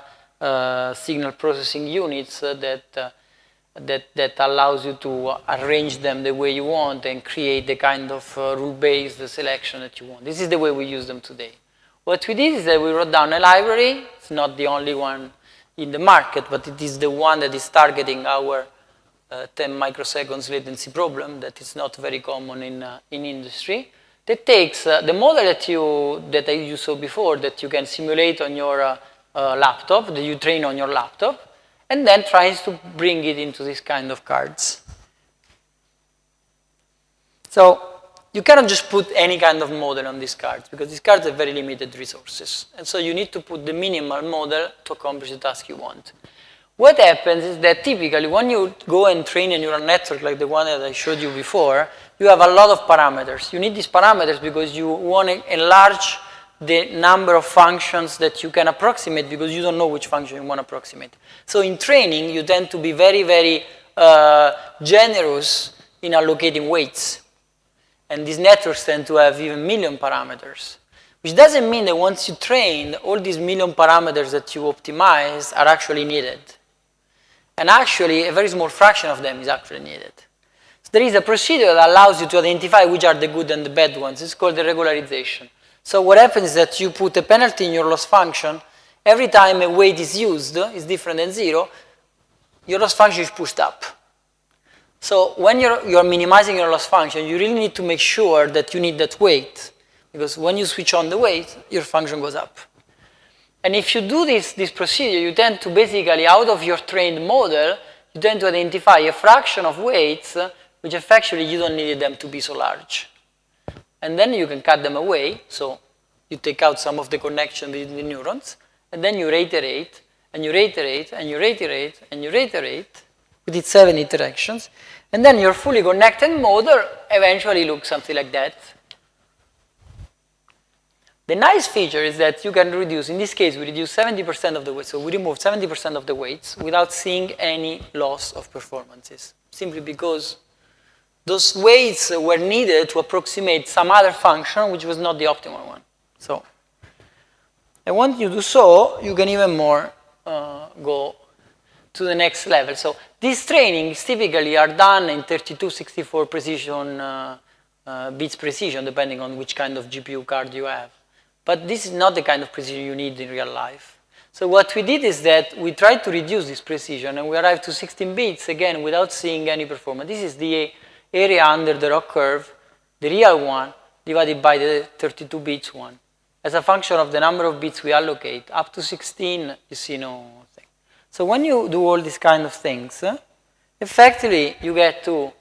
signal processing units that allows you to arrange them the way you want and create the kind of rule-based selection that you want. This is the way we use them today. What we did is that we wrote down a library. It's not the only one in the market, but it is the one that is targeting our 10 microseconds latency problem that is not very common in industry. That takes the model that you saw before that you can simulate on your laptop, that you train on your laptop, and then tries to bring it into this kind of cards. So you cannot just put any kind of model on these cards because these cards have very limited resources. And so you need to put the minimal model to accomplish the task you want. What happens is that typically when you go and train a neural network like the one that I showed you before, you have a lot of parameters. You need these parameters because you want to enlarge the number of functions that you can approximate because you don't know which function you want to approximate. So in training, you tend to be very, very generous in allocating weights. And these networks tend to have even million parameters, which doesn't mean that once you train, all these million parameters that you optimize are actually needed. And actually, a very small fraction of them is actually needed. So there is a procedure that allows you to identify which are the good and the bad ones. It's called the regularization. So what happens is that you put a penalty in your loss function. Every time a weight is used, is different than 0, your loss function is pushed up. So when you're minimizing your loss function, you really need to make sure that you need that weight. Because when you switch on the weight, your function goes up. And if you do this procedure, you tend to basically, out of your trained model, you tend to identify a fraction of weights which effectively you don't need them to be so large. And then you can cut them away, so you take out some of the connection between the neurons, and then you reiterate, and you reiterate, and you reiterate, and you reiterate, with its 7 iterations, and then your fully connected model eventually looks something like that. The nice feature is that you can reduce, in this case, we reduce 70% of the weight, so we remove 70% of the weights without seeing any loss of performances, simply because those weights were needed to approximate some other function which was not the optimal one. So, and once you do so, you can even more go to the next level. So these trainings typically are done in 3264 precision, bits precision, depending on which kind of GPU card you have. But this is not the kind of precision you need in real life. So what we did is that we tried to reduce this precision, and we arrived to 16 bits, again, without seeing any performance. This is the area under the ROC curve, the real one, divided by the 32 bits one. As a function of the number of bits we allocate, up to 16, you see no thing. So when you do all these kind of things, effectively, you get to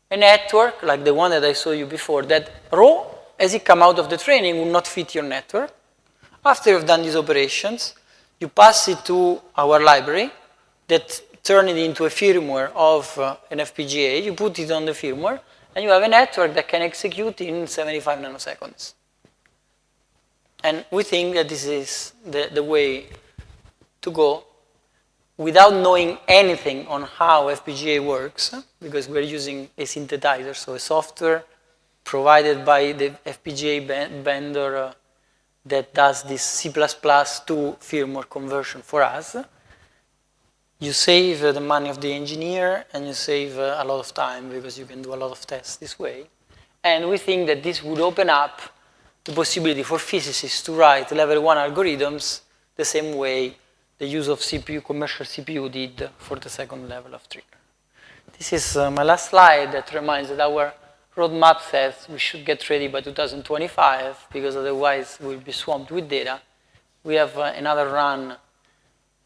a network, like the one that I showed you before, that raw, as it come out of the training, will not fit your network. After you've done these operations, you pass it to our library that turn it into a firmware of an FPGA. You put it on the firmware, and you have a network that can execute in 75 nanoseconds. And we think that this is the way to go without knowing anything on how FPGA works, because we're using a synthesizer, so a software provided by the FPGA vendor that does this C++ to firmware conversion for us. You save the money of the engineer, and you save a lot of time because you can do a lot of tests this way. And we think that this would open up the possibility for physicists to write level 1 algorithms the same way the use of CPU, commercial CPU did for the second level of trigger. This is my last slide that reminds that our roadmap says we should get ready by 2025 because otherwise we'll be swamped with data. We have another run,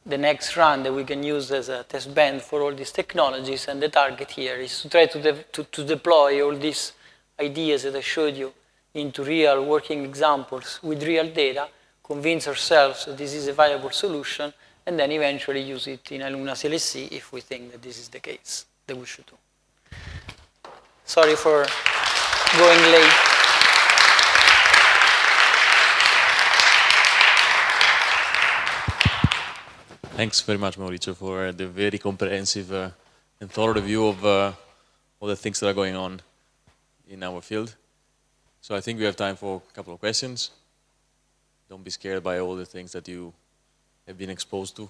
the next run that we can use as a test bed for all these technologies, and the target here is to try to deploy all these ideas that I showed you into real working examples with real data, convince ourselves that this is a viable solution, and then eventually use it in Illumina's LHC if we think that this is the case that we should do. Sorry for going late. Thanks very much, Maurizio, for the very comprehensive and thorough review of all the things that are going on in our field. So I think we have time for a couple of questions. Don't be scared by all the things that you have been exposed to.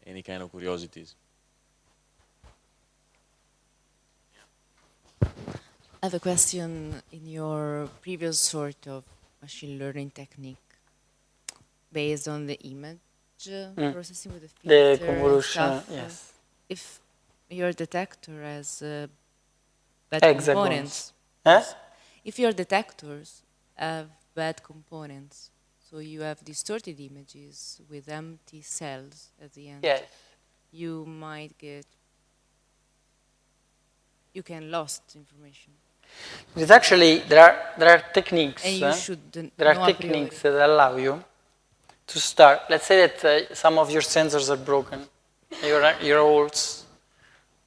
Any kind of curiosities. I have a question. In your previous sort of machine learning technique, based on the image processing with the filter, the convolution, stuff, yes. If your detector has bad Hexagons. components, if your detectors have bad components, so you have distorted images with empty cells at the end, yes. you might get, you can lost information. Because actually there are techniques. And you should there are techniques that allow you to start. Let's say that some of your sensors are broken, your holes.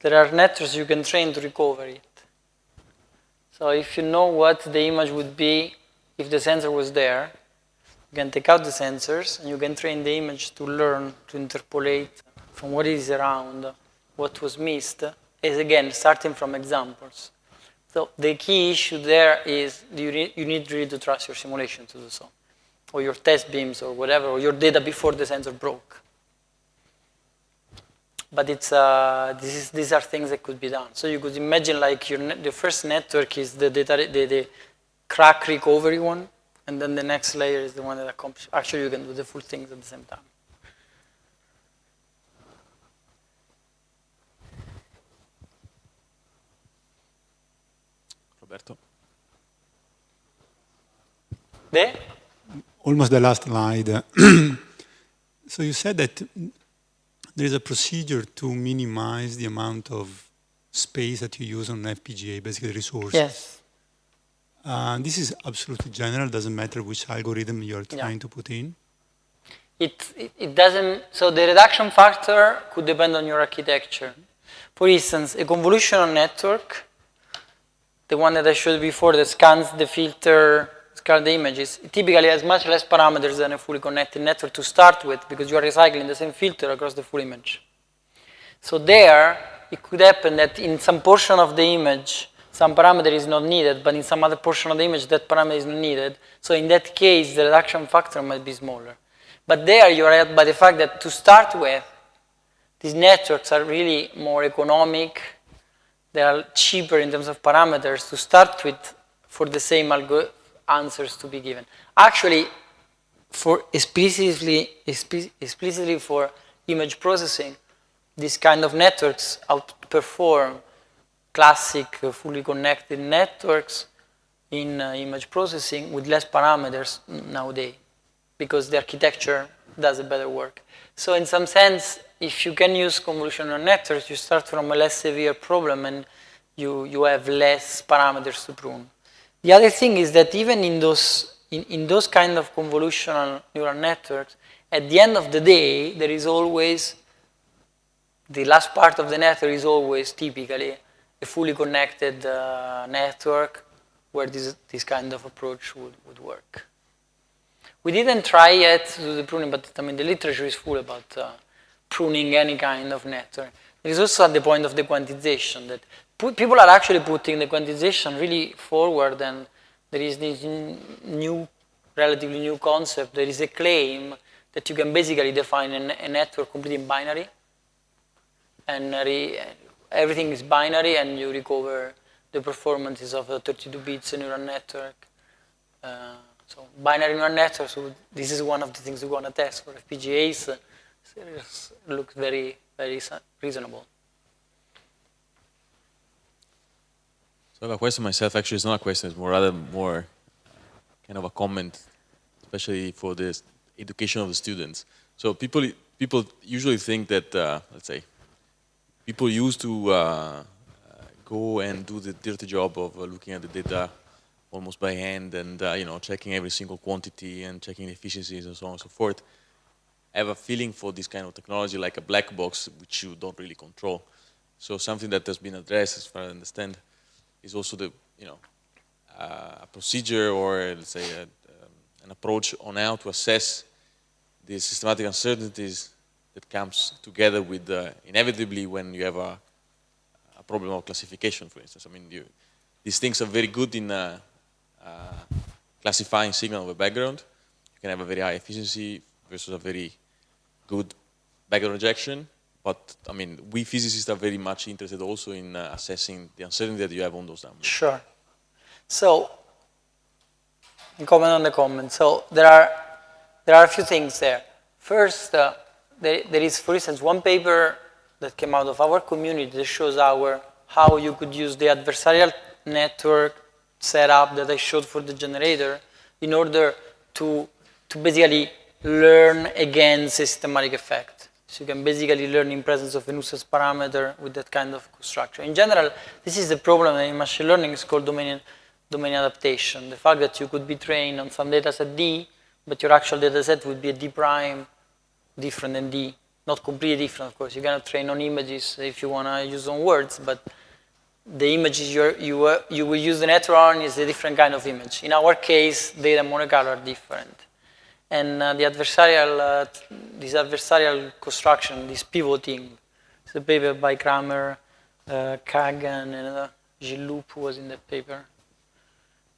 There are networks you can train to recover it. So if you know what the image would be if the sensor was there, you can take out the sensors and you can train the image to learn to interpolate from what is around, what was missed, is again starting from examples. So the key issue there is you need really to trust your simulation to do so, or your test beams or whatever, or your data before the sensor broke. But it's these are things that could be done. So you could imagine like the first network is the crack recovery one, and then the next layer is the one that accomplishes. Actually, you can do the full things at the same time. Roberto? Almost the last slide. So you said that there is a procedure to minimize the amount of space that you use on FPGA, basically resources. Yes. This is absolutely general, doesn't matter which algorithm you're trying to put in. It doesn't, so the reduction factor could depend on your architecture. For instance, a convolutional network, the one that I showed before that scans the filter, scans the images, it typically has much less parameters than a fully connected network to start with because you are recycling the same filter across the full image. So there, it could happen that in some portion of the image, some parameter is not needed, but in some other portion of the image, that parameter is not needed. So in that case, the reduction factor might be smaller. But there, you are helped by the fact that to start with, these networks are really more economic. They are cheaper in terms of parameters to start with for the same answers to be given. Actually, for explicitly for image processing, these kind of networks outperform classic fully connected networks in image processing with less parameters nowadays because the architecture does a better work. So in some sense, if you can use convolutional networks, you start from a less severe problem and you have less parameters to prune. The other thing is that even in those kind of convolutional neural networks, at the end of the day, there is always, the last part of the network is always typically a fully connected network where this kind of approach would work. We didn't try yet to do the pruning, but I mean the literature is full about pruning any kind of network. There is also at the point of the quantization that people are actually putting the quantization really forward, and there is this relatively new concept. There is a claim that you can basically define a network completely in binary, and everything is binary, and you recover the performances of a 32 bits neural network. So binary neural networks, so this is one of the things we want to test for FPGAs. It looks very, very reasonable. So I have a question myself. Actually, it's not a question. It's more kind of a comment, especially for the education of the students. So people usually think that, let's say, people used to go and do the dirty job of looking at the data almost by hand and checking every single quantity and checking the efficiencies and so on and so forth. I have a feeling for this kind of technology like a black box which you don't really control. So something that has been addressed, as far as I understand, is also the a procedure or let's say an approach on how to assess the systematic uncertainties that comes together with inevitably when you have a problem of classification, for instance. I mean, these things are very good in classifying signal of a background. You can have a very high efficiency versus a very good background rejection. But, I mean, we physicists are very much interested also in assessing the uncertainty that you have on those numbers. Sure. So, comment on the comment. So, there are a few things there. First, there is, for instance, one paper that came out of our community that shows how you could use the adversarial network setup that I showed for the generator in order to basically learn against systematic effect. So you can basically learn in presence of a nuisance parameter with that kind of structure. In general, this is the problem in machine learning. It's called domain adaptation. The fact that you could be trained on some data set D, but your actual data set would be a D prime different than D. Not completely different, of course. You cannot train on images if you want to use on words, but the images you will use the network on is a different kind of image. In our case, data and Monte Carlo are different. And this adversarial construction, this pivoting, it's a paper by Kramer, Kagan, and Gilloup was in that paper.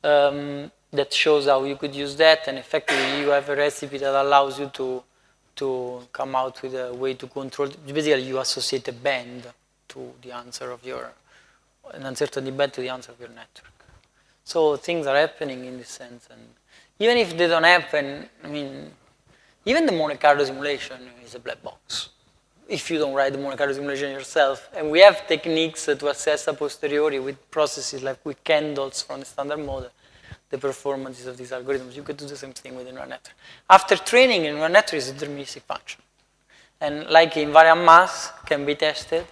That shows how you could use that, and effectively you have a recipe that allows you to come out with a way to control. Basically, you associate a band to the answer of an uncertainty band to the answer of your network. So things are happening in this sense, and even if they don't happen, I mean, even the Monte Carlo simulation is a black box. If you don't write the Monte Carlo simulation yourself, and we have techniques to assess a posteriori with processes like with candles from the standard model, the performances of these algorithms. You could do the same thing with a neural network. After training, a neural network is a deterministic function. And like invariant mass can be tested,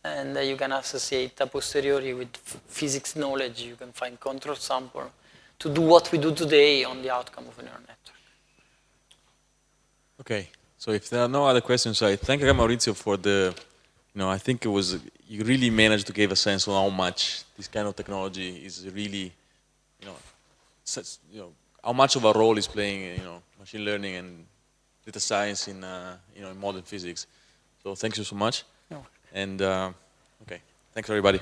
and you can associate a posteriori with physics knowledge. You can find control sample to do what we do today on the outcome of a neural network. Okay, so if there are no other questions, I thank Maurizio for the, I think you really managed to give a sense of how much this kind of technology is really, how much of a role is playing, machine learning and data science in, in modern physics. So thank you so much. No. And okay, thanks everybody.